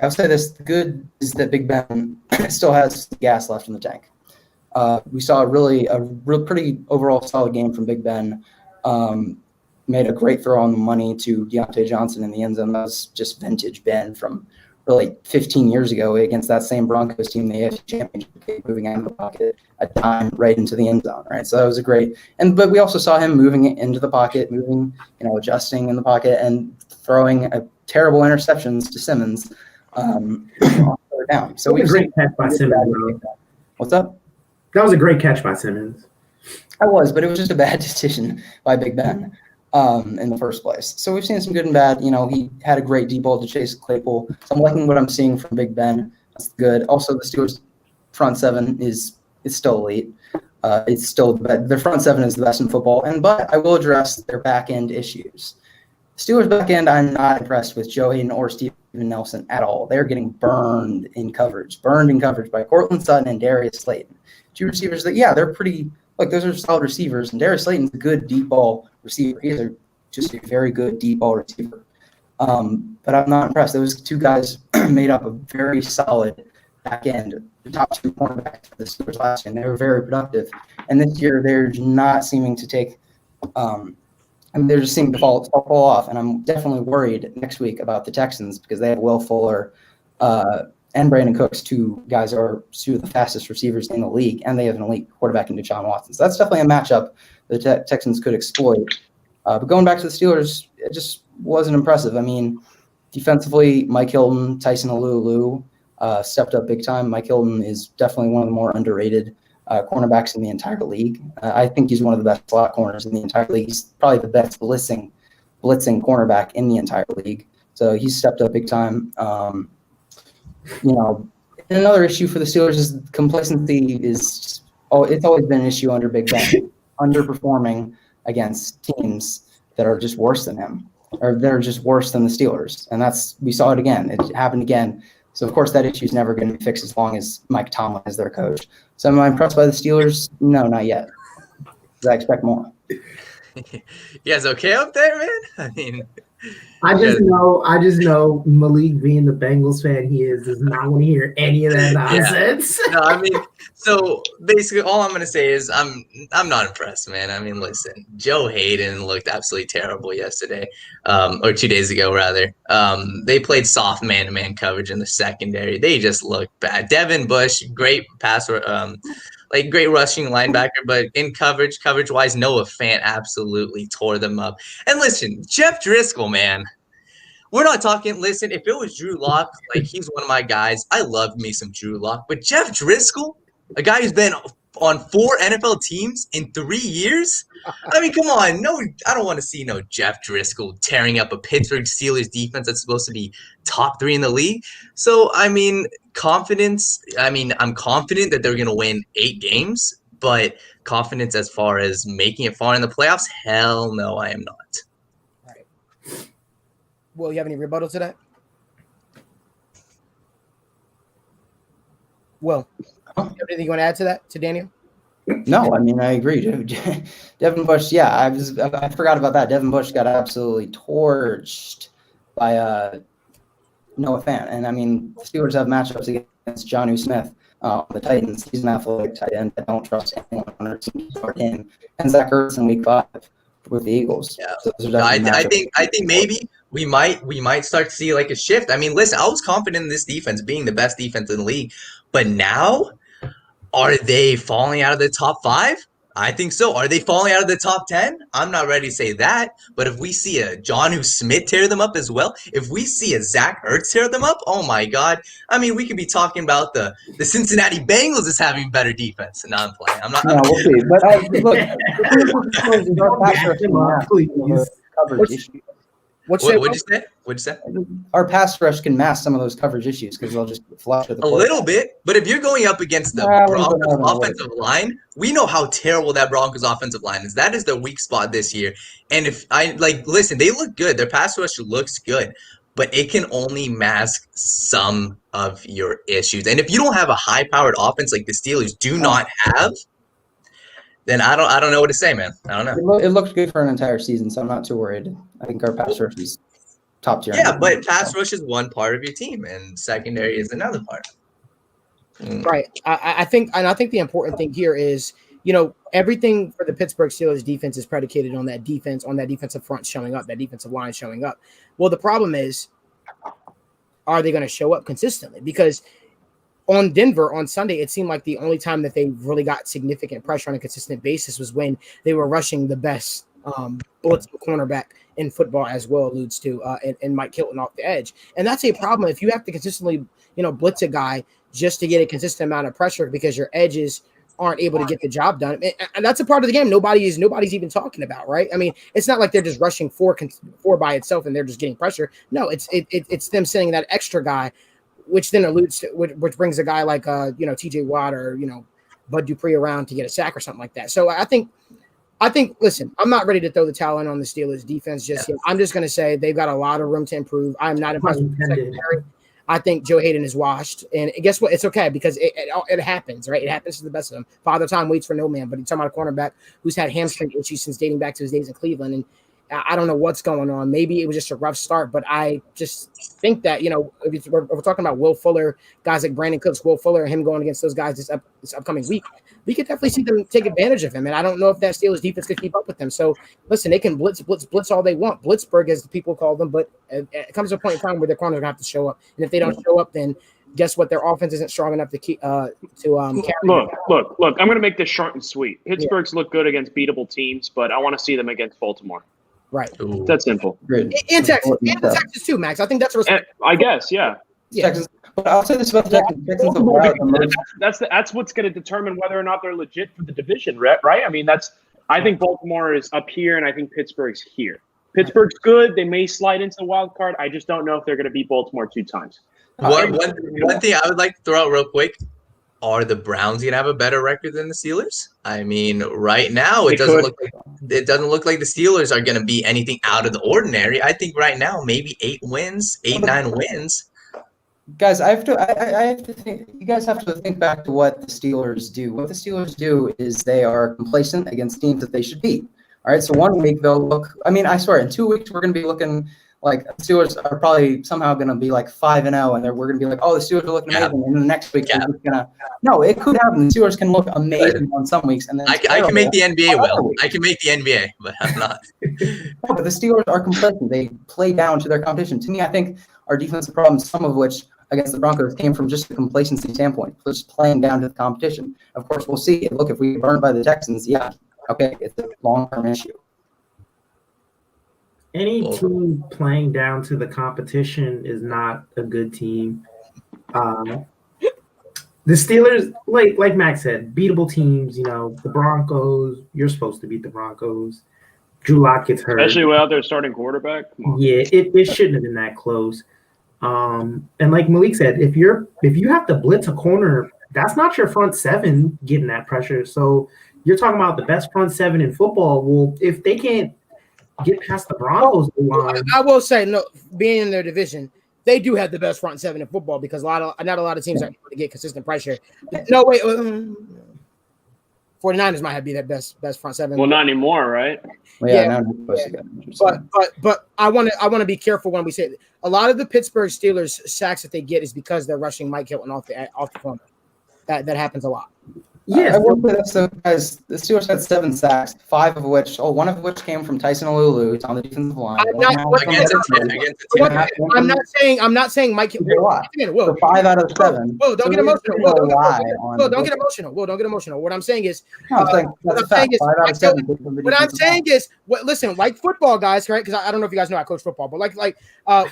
S5: I'll say this, the good is that Big Ben still has gas left in the tank. We saw a real pretty overall solid game from Big Ben. Made a great throw on the money to Deontay Johnson in the end zone. That was just vintage Ben from really 15 years ago against that same Broncos team, the AFC Championship, moving out of the pocket, a dime right into the end zone, right? So that was a great – but we also saw him moving into the pocket, adjusting in the pocket and throwing terrible interceptions to Simmons down. So
S8: we great catch by Simmons.
S5: What's up?
S8: That was a great catch by Simmons.
S5: It was, but it was just a bad decision by Big Ben in the first place. So we've seen some good and bad. He had a great deep ball to Chase Claypool. So I'm liking what I'm seeing from Big Ben. That's good. Also, the Steelers' front seven is still elite. It's still their front seven is the best in football. But I will address their back end issues. Steelers back end, I'm not impressed with Joe Hayden or Steven Nelson at all. They're getting burned in coverage by Cortland Sutton and Darius Slayton. Two receivers that, they're pretty. Look, those are solid receivers, and Darius Slayton's a good deep ball receiver. He's just a very good deep ball receiver. But I'm not impressed. Those two guys made up a very solid back end, the top two cornerbacks for the Steelers last year, and they were very productive. And this year, they're not seeming to take they're just seeming to fall off. And I'm definitely worried next week about the Texans because they have Will Fuller and Brandon Cooks, two guys are two of the fastest receivers in the league, and they have an elite quarterback in Deshaun Watson. So that's definitely a matchup the Texans could exploit. But going back to the Steelers, it just wasn't impressive. I mean, defensively, Mike Hilton, Tyson Alualu stepped up big time. Mike Hilton is definitely one of the more underrated cornerbacks in the entire league. I think he's one of the best slot corners in the entire league. He's probably the best blitzing cornerback in the entire league. So he's stepped up big time. Another issue for the Steelers is complacency it's always been an issue under Big Ben, underperforming against teams that are just worse than him, or that are just worse than the Steelers. And we saw it again. It happened again. So, of course, that issue is never going to be fixed as long as Mike Tomlin is their coach. So am I impressed by the Steelers? No, not yet. Because I expect more.
S6: You guys okay up there, man? I mean,
S8: I just know Malik, being the Bengals fan he is, does not want to hear any of that nonsense.
S6: Yeah. No, I mean, so basically all I'm gonna say is I'm not impressed, man. I mean, listen, Joe Hayden looked absolutely terrible yesterday, or 2 days ago rather. They played soft man-to-man coverage in the secondary. They just looked bad. Devin Bush, great passer, great rushing linebacker, but in coverage-wise, Noah Fant absolutely tore them up. And listen, Jeff Driscoll, man, we're not talking – listen, if it was Drew Lock, he's one of my guys. I love me some Drew Lock. But Jeff Driscoll, a guy who's been on 4 NFL teams in 3 years? I mean, come on. No, I don't want to see no Jeff Driscoll tearing up a Pittsburgh Steelers defense that's supposed to be top 3 in the league. So, I mean – confidence. I mean, I'm confident that they're going to win 8 games, but confidence as far as making it far in the playoffs, hell no, I am not.
S4: All right. Will, you have any rebuttal to that? Will, you have anything you want to add to that, to Daniel?
S5: No, I mean, I agree, dude. Devin Bush, I forgot about that. Devin Bush got absolutely torched by Noah Fant. And I mean, the Steelers have matchups against Jonnu Smith, the Titans. He's an athletic tight end. I don't trust anyone on our team to start him. And Zach Ertz in week 5 with the Eagles.
S6: Yeah.
S5: So
S6: I think maybe we might start to see a shift. I mean, listen, I was confident in this defense being the best defense in the league, but now are they falling out of the top 5? I think so. Are they falling out of the top 10? I'm not ready to say that. But if we see a Jonnu Smith tear them up as well, if we see a Zach Ertz tear them up, oh my God. I mean, we could be talking about the Cincinnati Bengals as having better defense. No, I'm playing. I'm not.
S5: No, we'll see. But
S6: What'd you say?
S5: Our pass rush can mask some of those coverage issues because they'll just flush with the
S6: a little bit. But if you're going up against the Broncos offensive line, we know how terrible that Broncos offensive line is. That is their weak spot this year. And listen, they look good. Their pass rush looks good, but it can only mask some of your issues. And if you don't have a high-powered offense like the Steelers do not have, then I don't know what to say, man. I don't know.
S5: It looked good for an entire season, so I'm not too worried. I think our pass rush is top tier.
S6: Yeah, but pass rush is one part of your team, and secondary is another part.
S4: Right. I think the important thing here is, everything for the Pittsburgh Steelers defense is predicated on that defensive front showing up, that defensive line showing up. Well, the problem is, are they going to show up consistently? Because on Denver on Sunday, it seemed like the only time that they really got significant pressure on a consistent basis was when they were rushing the best blitz cornerback in football, as Will alludes to, and Mike Hilton off the edge. And that's a problem if you have to consistently, blitz a guy just to get a consistent amount of pressure because your edges aren't able to get the job done. And that's a part of the game nobody's even talking about, right? I mean, it's not like they're just rushing four by itself and they're just getting pressure. No, it's them sending that extra guy, which then alludes to, which brings a guy like, TJ Watt or, Bud Dupree around to get a sack or something like that. So I think, listen, I'm not ready to throw the towel in on the Steelers defense just yet. I'm just going to say they've got a lot of room to improve. I'm not impressed with the secondary. I think Joe Hayden is washed. And guess what? It's okay because it happens, right? It happens to the best of them. Father Time waits for no man, but he's talking about a cornerback who's had hamstring issues since dating back to his days in Cleveland. And I don't know what's going on. Maybe it was just a rough start, but I just think that, if we're talking about Will Fuller, guys like Brandon Cooks, Will Fuller, and him going against those guys this upcoming week, we could definitely see them take advantage of him. And I don't know if that Steelers defense could keep up with them. So, listen, they can blitz all they want. Blitzburg, as the people call them, but it comes to a point in time where their corners are going to have to show up. And if they don't show up, then guess what? Their offense isn't strong enough to keep carry.
S7: Look. I'm going to make this short and sweet. Pittsburgh's look good against beatable teams, but I want to see them against Baltimore.
S4: Right.
S6: Ooh.
S7: That's simple.
S4: And Texas. And Texas too, Max. I think that's a
S7: I guess, yeah.
S5: Texas, but I'll say this about the Texans.
S7: That's what's going to determine whether or not they're legit for the division, right? I mean, I think Baltimore is up here, and I think Pittsburgh's here. Pittsburgh's good. They may slide into the wild card. I just don't know if they're going to beat Baltimore 2 times.
S6: One thing I would like to throw out real quick: are the Browns going to have a better record than the Steelers? I mean, right now it doesn't look like the Steelers are going to be anything out of the ordinary. I think right now maybe 8 wins, 9 wins.
S5: Guys, I have to think. You guys have to think back to what the Steelers do. What the Steelers do is they are complacent against teams that they should beat. All right, so 1 week they'll look. I mean, I swear, in 2 weeks we're going to be looking like the Steelers are probably somehow going to be like 5-0, and we're going to be like, oh, the Steelers are looking amazing. And then the next week they're just gonna. No, it could happen. The Steelers can look amazing on some weeks, and then
S6: I can make the NBA. Will I can make the NBA, but I'm not.
S5: No, but the Steelers are complacent. They play down to their competition. To me, I think our defensive problems, some of which against the Broncos, came from just a complacency standpoint, just playing down to the competition. Of course, we'll see. Look, if we get burned by the Texans, yeah, okay, it's a long-term issue.
S8: Any team playing down to the competition is not a good team. The Steelers, like Max said, beatable teams. You know, the Broncos, you're supposed to beat the Broncos. Drew Lock gets hurt.
S7: Especially without their starting quarterback.
S8: Yeah, it shouldn't have been that close. And like Malik said, if you have to blitz a corner, that's not your front seven getting that pressure. So you're talking about the best front seven in football. Well, if they can't get past the Broncos line,
S4: I will say, no, being in their division, they do have the best front seven in football because not a lot of teams are able to get consistent pressure. No, wait, 49ers might have be their best front seven.
S7: Well, not anymore, right?
S5: Well, yeah.
S4: But I want to be careful when we say it. A lot of the Pittsburgh Steelers sacks that they get is because they're rushing Mike Hilton off the corner. That happens a lot.
S5: Yeah, I will say that's guys. The Steelers had 7 sacks, 1 of which came from Tyson Alulu. It's on the defensive line.
S4: I'm not saying Mike.
S5: Will, 5 out of 7.
S4: Will, don't get emotional. Will, don't get emotional. Will, don't get emotional. What I'm saying is, listen, like football guys, right? Because I don't know if you guys know I coach football, but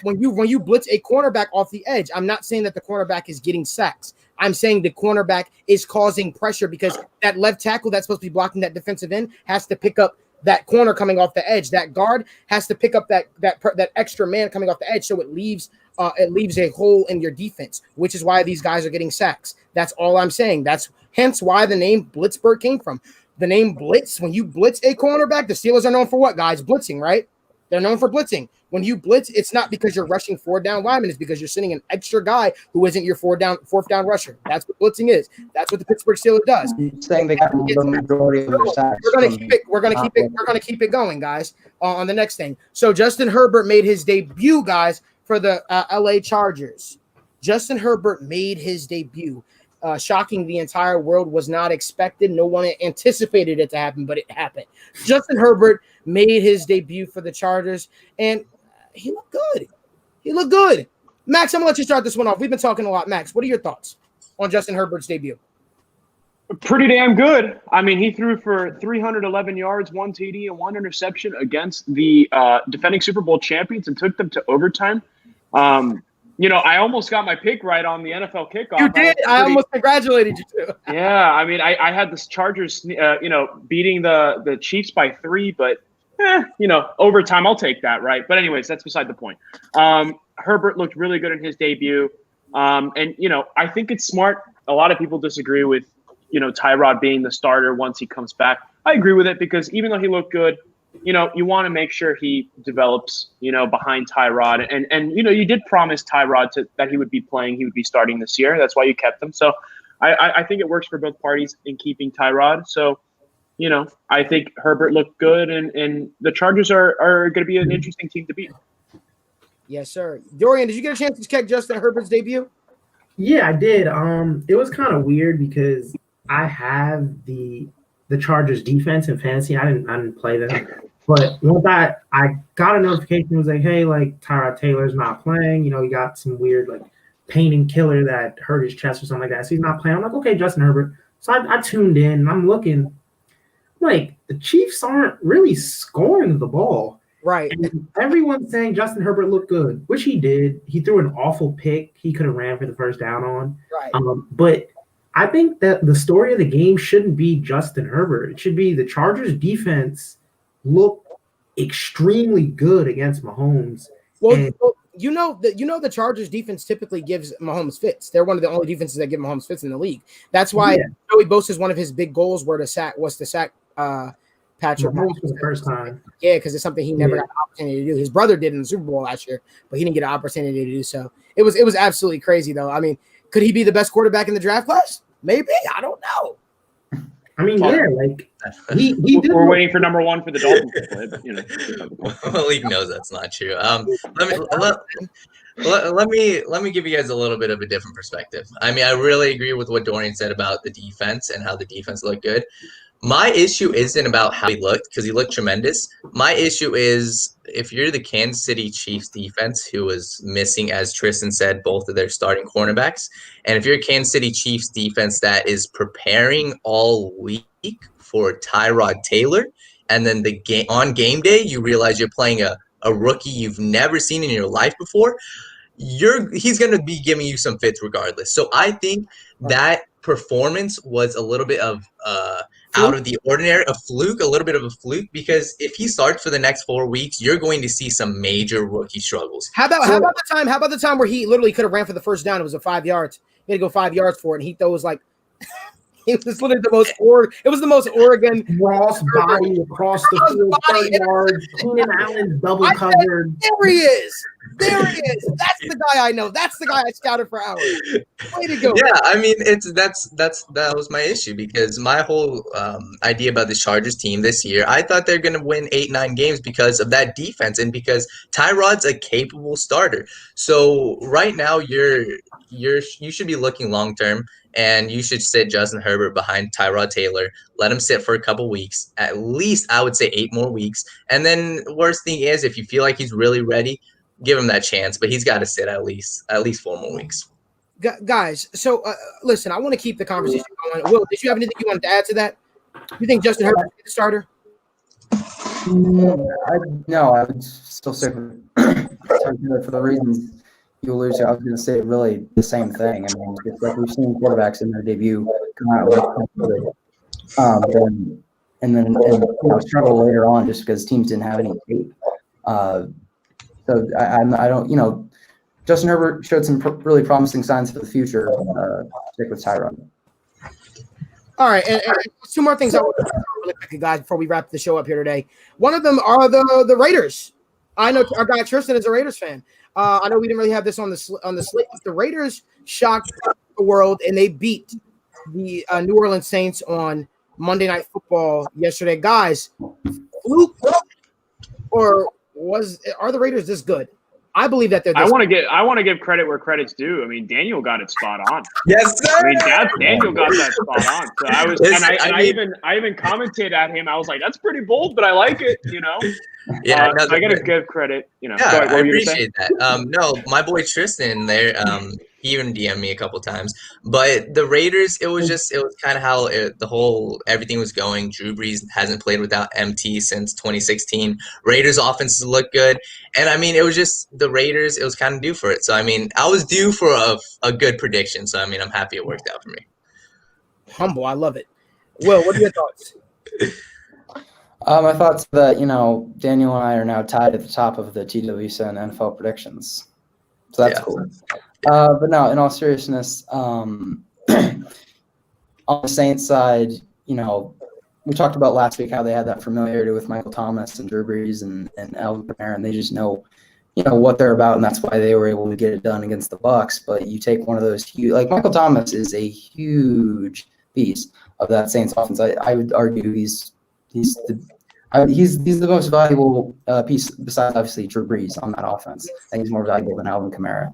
S4: when you blitz a cornerback off the edge, I'm not saying that the cornerback is getting sacks. I'm saying the cornerback is causing pressure because that left tackle that's supposed to be blocking that defensive end has to pick up that corner coming off the edge. That guard has to pick up that extra man coming off the edge, so it leaves a hole in your defense, which is why these guys are getting sacks. That's all I'm saying. That's hence why the name Blitzburg came from. The name Blitz, when you blitz a cornerback, the Steelers are known for what, guys? Blitzing, right? They're known for blitzing. When you blitz, it's not because you're rushing 4 down linemen. It's because you're sending an extra guy who isn't your fourth down rusher. That's what blitzing is. That's what the Pittsburgh Steelers does.
S5: Saying they got the majority of their sacks.
S4: We're gonna keep it going, guys. On the next thing. So Justin Herbert made his debut, guys, for the LA Chargers. Justin Herbert made his debut. Shocking the entire world, was not expected. No one anticipated it to happen, but it happened. Justin Herbert made his debut for the Chargers, and he looked good. Max, I'm going to let you start this one off. We've been talking a lot. Max, what are your thoughts on Justin Herbert's debut?
S7: Pretty damn good. I mean, he threw for 311 yards, 1 TD, and 1 interception against the defending Super Bowl champions and took them to overtime. I almost got my pick right on the NFL kickoff.
S4: You did. I almost congratulated you too.
S7: Yeah, I mean, I had the Chargers, beating the Chiefs by 3, but overtime, I'll take that, right? But anyways, that's beside the point. Herbert looked really good in his debut, and I think it's smart. A lot of people disagree with Tyrod being the starter once he comes back. I agree with it because even though he looked good, you want to make sure he develops, behind Tyrod. And you did promise Tyrod that he would be playing, he would be starting this year. That's why you kept him. So I think it works for both parties in keeping Tyrod. So, I think Herbert looked good, and the Chargers are going to be an interesting team to beat.
S4: Yes, sir. Dorian, did you get a chance to check Justin Herbert's debut?
S8: Yeah, I did. It was kind of weird because I have the Chargers defense in fantasy. I didn't play them. But once I got a notification, it was like, hey, Tyrod Taylor's not playing. He got some weird painting killer that hurt his chest or something like that. So he's not playing. I'm like, okay, Justin Herbert. So I tuned in and I'm looking the Chiefs aren't really scoring the ball.
S4: Right.
S8: And everyone's saying Justin Herbert looked good, which he did. He threw an awful pick he could have ran for the first down on.
S4: Right.
S8: But I think that the story of the game shouldn't be Justin Herbert. It should be the Chargers defense looked extremely good against Mahomes.
S4: Well, the Chargers defense typically gives Mahomes fits. They're one of the only defenses that give Mahomes fits in the league. That's why Joey Bosa's one of his big goals was to sack Patrick
S8: Mahomes for the first time.
S4: Yeah, because it's something he never got an opportunity to do. His brother did in the Super Bowl last year, but he didn't get an opportunity to do so. It was absolutely crazy, though. I mean, could he be the best quarterback in the draft class? Maybe. I don't know.
S8: I mean, he did.
S7: We're waiting for number one for the Dolphins to play, but
S6: Well, league knows that's not true. Let me give you guys a little bit of a different perspective. I mean, I really agree with what Dorian said about the defense and how the defense looked good. My issue isn't about how he looked, because he looked tremendous. My issue is if you're the Kansas City Chiefs defense, who was missing, as Tristan said, both of their starting cornerbacks, and if you're a Kansas City Chiefs defense that is preparing all week for Tyrod Taylor, and then on game day you realize you're playing a rookie you've never seen in your life before, he's going to be giving you some fits regardless. So I think that performance was a little bit of out of the ordinary, a little bit of a fluke, because if he starts for the next 4 weeks, you're going to see some major rookie struggles.
S4: How about the time where he literally could have ran for the first down? It was a 5 yards. He had to go 5 yards for it, and he throws like it was literally the most Oregon
S8: cross body across the field, 30 yards. Keenan Allen double covered.
S4: There he is. That's the guy I know. That's the guy I scouted for hours. Way to go.
S6: Yeah, I mean, that was my issue, because my whole idea about the Chargers team this year, I thought they're going to win 8-9 games because of that defense and because Tyrod's a capable starter. So right now you should be looking long term, and you should sit Justin Herbert behind Tyrod Taylor. Let him sit for a couple weeks, at least I would say 8 more weeks. And then worst thing is, if you feel like he's really ready, give him that chance, but he's got to sit at least 4 more weeks.
S4: Guys, so listen, I want to keep the conversation going. Will, did you have anything you wanted to add to that? You think Justin Herbert is the starter?
S5: No, I would still stick with for the reasons you alluded to. I was going to say really the same thing. I mean, it's like we've seen quarterbacks in their debut come out good, and then struggle later on just because teams didn't have any tape. So I don't, Justin Herbert showed some really promising signs for the future. Stick with Tyron.
S4: All right, and 2 more things I want to talk about really quickly, guys, before we wrap the show up here today. One of them are the Raiders. I know our guy Tristan is a Raiders fan. I know we didn't really have this on the slate. The Raiders shocked the world, and they beat the New Orleans Saints on Monday Night Football yesterday. Guys, fluke or are the Raiders this good? I believe that they're this good.
S7: I want to give credit where credit's due. I mean, Daniel got it spot on.
S6: Yes, sir.
S7: I mean, Daniel got that spot on. So I even commented at him. I was like, "That's pretty bold, but I like it."
S6: Yeah,
S7: I got to give credit.
S6: Yeah, I appreciate that. No, my boy Tristan there, he even DM'd me a couple times. But the Raiders, it was kind of how everything was going. Drew Brees hasn't played without MT since 2016. Raiders offenses look good. And, I mean, it was just the Raiders, it was kind of due for it. So, I mean, I was due for a good prediction. So, I mean, I'm happy it worked out for me.
S4: Humble. I love it. Will, what are your thoughts?
S5: My thoughts that, Daniel and I are now tied at the top of the TWSN NFL predictions. So that's cool. But no, in all seriousness, on the Saints side, we talked about last week how they had that familiarity with Michael Thomas and Drew Brees and Alvin Kamara, and they just know, what they're about, and that's why they were able to get it done against the Bucs. But you take one of those huge, like Michael Thomas is a huge piece of that Saints offense. I would argue he's the most valuable piece besides obviously Drew Brees on that offense. I think he's more valuable than Alvin Kamara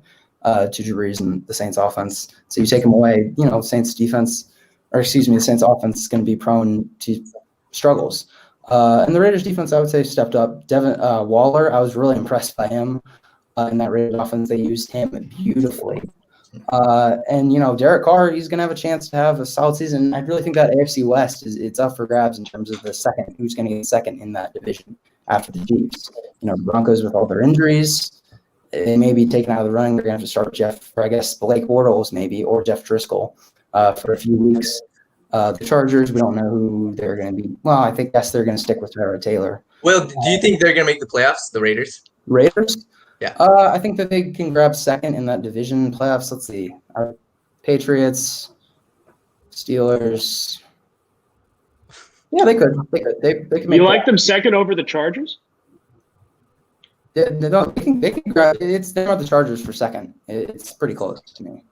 S5: to Drew Brees and the Saints offense. So you take him away, the Saints offense is going to be prone to struggles. And the Raiders defense, I would say, stepped up. Devin Waller, I was really impressed by him in that Raiders offense. They used him beautifully. And Derek Carr, he's going to have a chance to have a solid season. I really think that AFC West it's up for grabs in terms of the second. Who's going to get second in that division after the Chiefs? The Broncos with all their injuries, they may be taken out of the running. They're going to have to start Blake Bortles maybe, or Jeff Driscoll for a few weeks. The Chargers, we don't know who they're going to be. Well, I think they're going to stick with Tyrod Taylor.
S6: Well, do you think they're gonna make the playoffs? The Raiders?
S5: Raiders?
S6: Yeah.
S5: I think that they can grab second in that division playoffs. Let's see. Patriots, Steelers. Yeah, they could. They could. They can make.
S7: You like them second over the Chargers?
S5: Yeah, no, they can grab. They're not the Chargers for second. It's pretty close to me.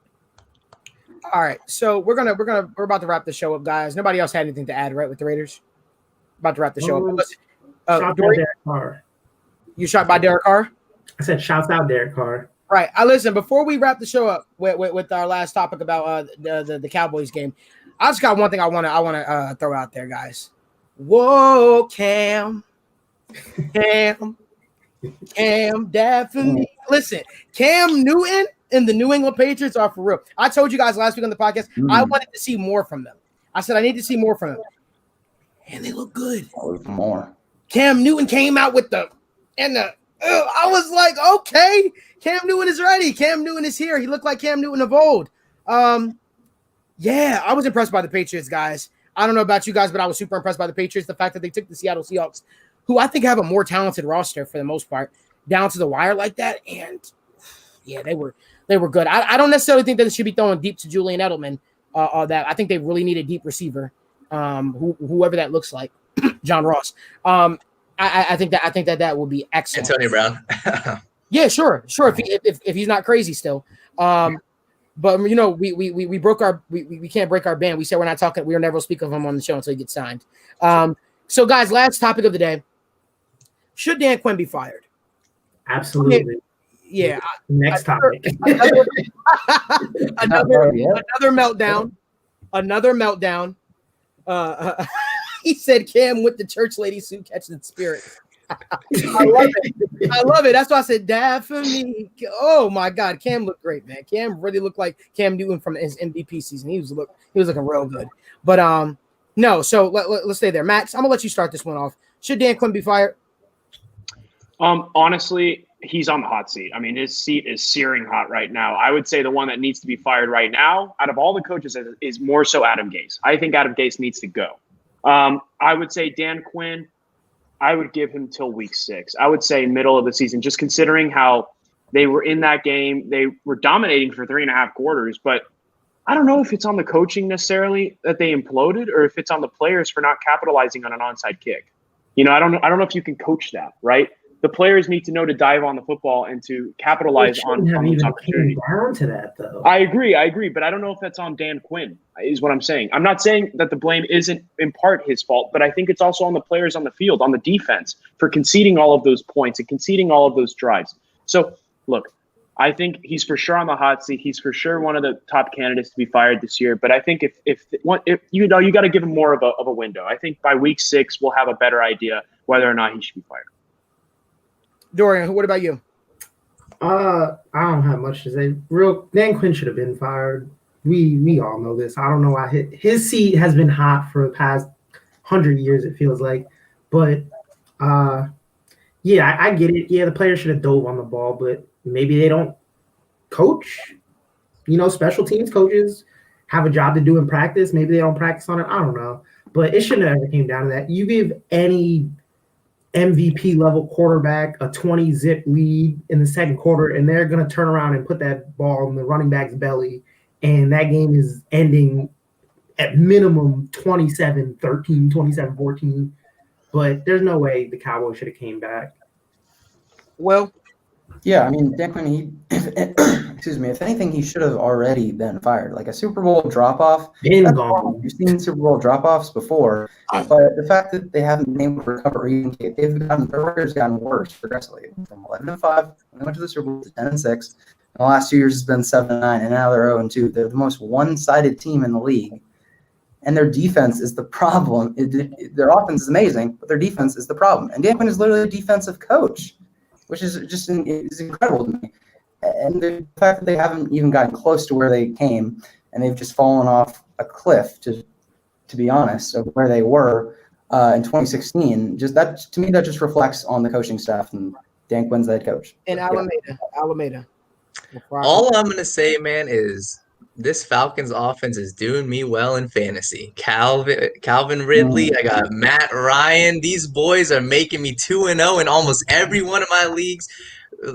S4: All right, so we're about to wrap the show up, guys. Nobody else had anything to add, right? With the Raiders, about to wrap the show up. Listen,
S8: Shot by Derek Carr.
S4: You shot by Derek Carr.
S8: I said, shouts out Derek Carr.
S4: Right. I listen. Before we wrap the show up with our last topic about the Cowboys game, I just got one thing I want to throw out there, guys. Whoa, Cam, definitely. Listen, Cam Newton and the New England Patriots are for real. I told you guys last week on the podcast, I wanted to see more from them. I said I need to see more from them, and they look good.
S5: More.
S4: Cam Newton came out with I was like, okay, Cam Newton is ready. Cam Newton is here. He looked like Cam Newton of old. Yeah, I was impressed by the Patriots, guys. I don't know about you guys, but I was super impressed by the Patriots. The fact that they took the Seattle Seahawks, who I think have a more talented roster for the most part, down to the wire like that. And yeah, they were good. I don't necessarily think that they should be throwing deep to Julian Edelman. That I think they really need a deep receiver, whoever that looks like, John Ross. I think that will be excellent.
S6: Antonio Brown.
S4: Yeah, sure. If he's not crazy still. But you know, we broke we can't break our ban. We said we're not talking. We'll never speak of him on the show until he gets signed. So guys, last topic of the day: should Dan Quinn be fired?
S8: Absolutely.
S4: Yeah.
S8: Next topic.
S4: Another meltdown. Another meltdown. He said Cam with the church lady suit catching the spirit. I love it. That's why I said definitely. Oh my God, Cam looked great, man. Cam really looked like Cam Newton from his MVP season. He was looking real good. But no. So let's stay there. Max, I'm gonna let you start this one off. Should Dan Quinn be fired?
S7: Honestly, he's on the hot seat. I mean, his seat is searing hot right now. I would say the one that needs to be fired right now, out of all the coaches, is more so Adam Gase. I think Adam Gase needs to go. I would say Dan Quinn, I would give him till week 6. I would say middle of the season, just considering how they were in that game. They were dominating for 3.5 quarters, but I don't know if it's on the coaching necessarily that they imploded or if it's on the players for not capitalizing on an onside kick. You know, I don't know if you can coach that, right? The players need to know to dive on the football and to capitalize on those opportunities.
S8: Down to that, though.
S7: I agree, but I don't know if that's on Dan Quinn, is what I'm saying. I'm not saying that the blame isn't in part his fault, but I think it's also on the players on the field, on the defense, for conceding all of those points and conceding all of those drives. So, look, I think he's for sure on the hot seat. He's for sure one of the top candidates to be fired this year. But I think if you know, you got to give him more of a window. I think by week 6 we'll have a better idea whether or not he should be fired.
S4: Dorian, what about you?
S8: I don't have much to say. Dan Quinn should have been fired. We all know this. I don't know why his seat has been hot for the past 100 years, it feels like. But yeah, I get it. Yeah, the players should have dove on the ball, but maybe they don't coach. You know, special teams coaches have a job to do in practice. Maybe they don't practice on it. I don't know. But it shouldn't have ever came down to that. You give any MVP level quarterback a 20-zip lead in the second quarter, and they're going to turn around and put that ball in the running back's belly, and that game is ending at minimum 27-13, 27-14. But there's no way the Cowboys should have came back.
S4: Well,
S5: yeah, I mean, Dan Quinn, excuse me, if anything, he should have already been fired. Like a Super Bowl drop-off.
S8: Been gone.
S5: You've seen Super Bowl drop-offs before, but the fact that they haven't been able to recover, their record's gotten worse progressively. From 11-5, when they went to the Super Bowl, to 10-6. In the last 2 years, it's been 7-9, and now they're 0-2. They're the most one-sided team in the league, and their defense is the problem. Their offense is amazing, but their defense is the problem. And Dan Quinn is literally a defensive coach, which is just is incredible to me. And the fact that they haven't even gotten close to where they came, and they've just fallen off a cliff, to be honest, of where they were in 2016, just that to me that just reflects on the coaching staff and Dan Quinn's the head coach.
S4: And Alameda.
S6: All I'm gonna say, man, is This Falcons offense is doing me well in fantasy. Calvin Ridley, I got Matt Ryan. These boys are making me 2-0 in almost every one of my leagues.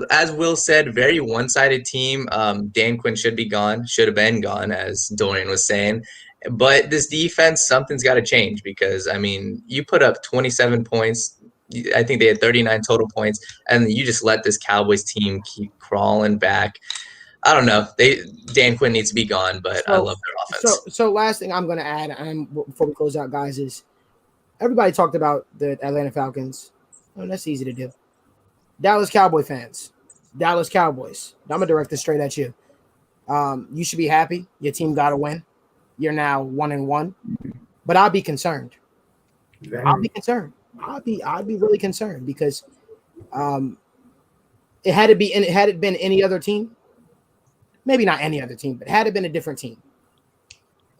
S6: As Will said, very one-sided team. Dan Quinn should have been gone, as Dorian was saying. But this defense, something's got to change because, I mean, you put up 27 points. I think they had 39 total points, and you just let this Cowboys team keep crawling back. I don't know. Dan Quinn needs to be gone, but I love their offense.
S4: So last thing I'm going to add before we close out, guys, is everybody talked about the Atlanta Falcons. Well, that's easy to do. Dallas Cowboy fans, Dallas Cowboys. I'm going to direct this straight at you. You should be happy. Your team got to win. You're now 1-1, but I'll be concerned. I'll be concerned. I'd be really concerned because had it been any other team, maybe not any other team, but had it been a different team.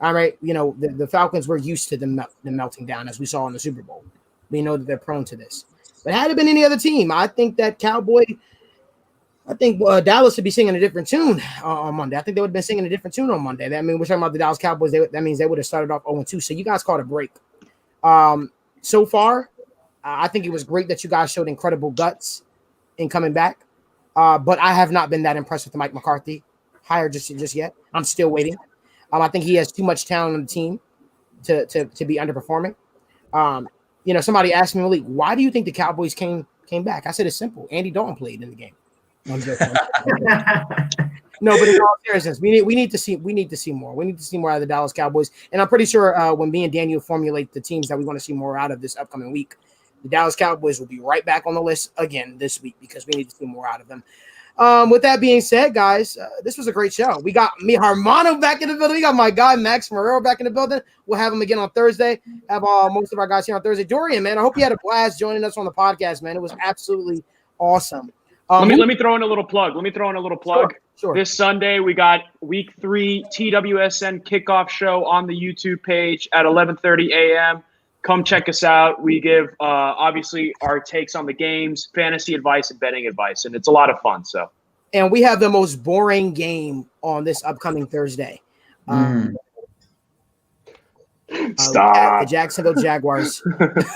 S4: All right, the Falcons were used to the melting down as we saw in the Super Bowl. We know that they're prone to this. But had it been any other team, I think Dallas would be singing a different tune on Monday. I think they would have been singing a different tune on Monday. We're talking about the Dallas Cowboys. That means they would have started off 0-2. So you guys caught a break. So far, I think it was great that you guys showed incredible guts in coming back. But I have not been that impressed with Mike McCarthy hire just yet. I'm still waiting. I think he has too much talent on the team to be underperforming. Somebody asked me, Malik, why do you think the Cowboys came back? I said it's simple. Andy Dalton played in the game. I'm joking. No, but in all seriousness, we need to see more. We need to see more out of the Dallas Cowboys. And I'm pretty sure when me and Daniel formulate the teams that we want to see more out of this upcoming week, the Dallas Cowboys will be right back on the list again this week because we need to see more out of them. With that being said, guys, this was a great show. We got me Harmano back in the building. We got my guy Max Marrero back in the building. We'll have him again on Thursday. Have most of our guys here on Thursday. Dorian, man, I hope you had a blast joining us on the podcast, man. It was absolutely awesome.
S7: Let me throw in a little plug.
S4: Sure.
S7: This Sunday, we got Week 3 TWSN kickoff show on the YouTube page at 11:30 a.m. Come check us out. We give, obviously, our takes on the games, fantasy advice, and betting advice, and it's a lot of fun.
S4: And we have the most boring game on this upcoming Thursday.
S7: Stop.
S4: The Jacksonville Jaguars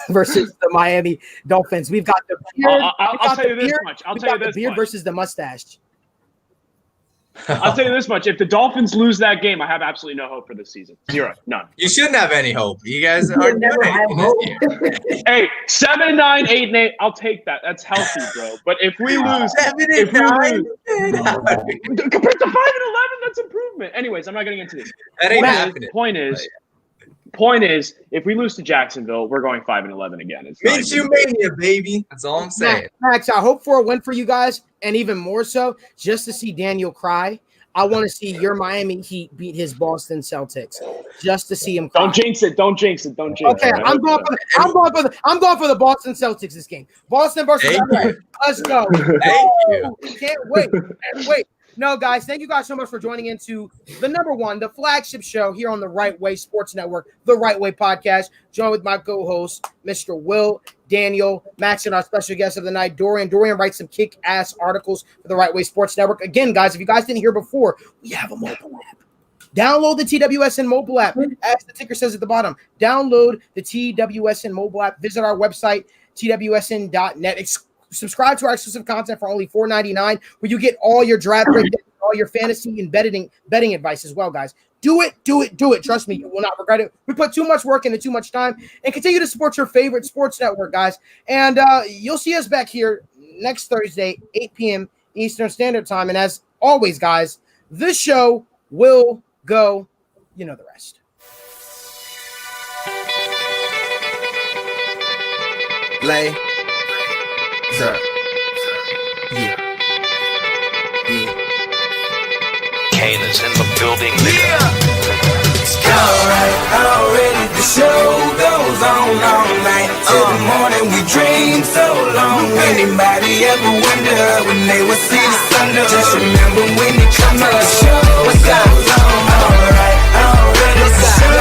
S4: versus the Miami Dolphins. We've got the beard.
S7: I'll tell you this much.
S4: The beard versus the mustache.
S7: I'll tell you this much. If the Dolphins lose that game, I have absolutely no hope for this season. Zero. None.
S6: You shouldn't have any hope. You guys are never have hope.
S7: Hey, 7-9, 8-8. I'll take that. That's healthy, bro. But if we lose, compared to 5-11, that's improvement. Anyways, I'm not getting into this.
S6: That ain't happening.
S7: Point is, if we lose to Jacksonville, we're going 5-11 again. It's
S6: Minshew Mania, baby. That's all I'm saying.
S4: Max, I hope for a win for you guys, and even more so, just to see Daniel cry. I want to see your Miami Heat beat his Boston Celtics, just to see him cry.
S7: Don't jinx it.
S4: Okay, I'm going for the Boston Celtics this game. Boston versus LA. Let's go.
S6: Thank you.
S4: Can't wait. No, guys, thank you guys so much for joining into the number one, the flagship show here on the Wrightway Sports Network, the Wrightway Podcast. Joined with my co-hosts, Mr. Will, Daniel, Max, and our special guest of the night, Dorian. Dorian writes some kick-ass articles for the Wrightway Sports Network. Again, guys, if you guys didn't hear before, we have a mobile app. Download the TWSN mobile app. As the ticker says at the bottom, download the TWSN mobile app. Visit our website, twsn.net. Subscribe to our exclusive content for only $4.99, where you get all your draft breakdowns, all your fantasy and betting advice as well, guys. Do it. Trust me, you will not regret it. We put too much work into too much time, and continue to support your favorite sports network, guys. And you'll see us back here next Thursday, 8 p.m. Eastern Standard Time. And as always, guys, this show will go, you know the rest.
S3: Lay. Sir. Yeah.
S1: Kane is in the building, nigga.
S2: Alright, already the show goes on all night. Till the morning we dream so long. Anybody ever wonder when they would see the sun? Just remember when it comes to the show, what goes on. Alright, already the show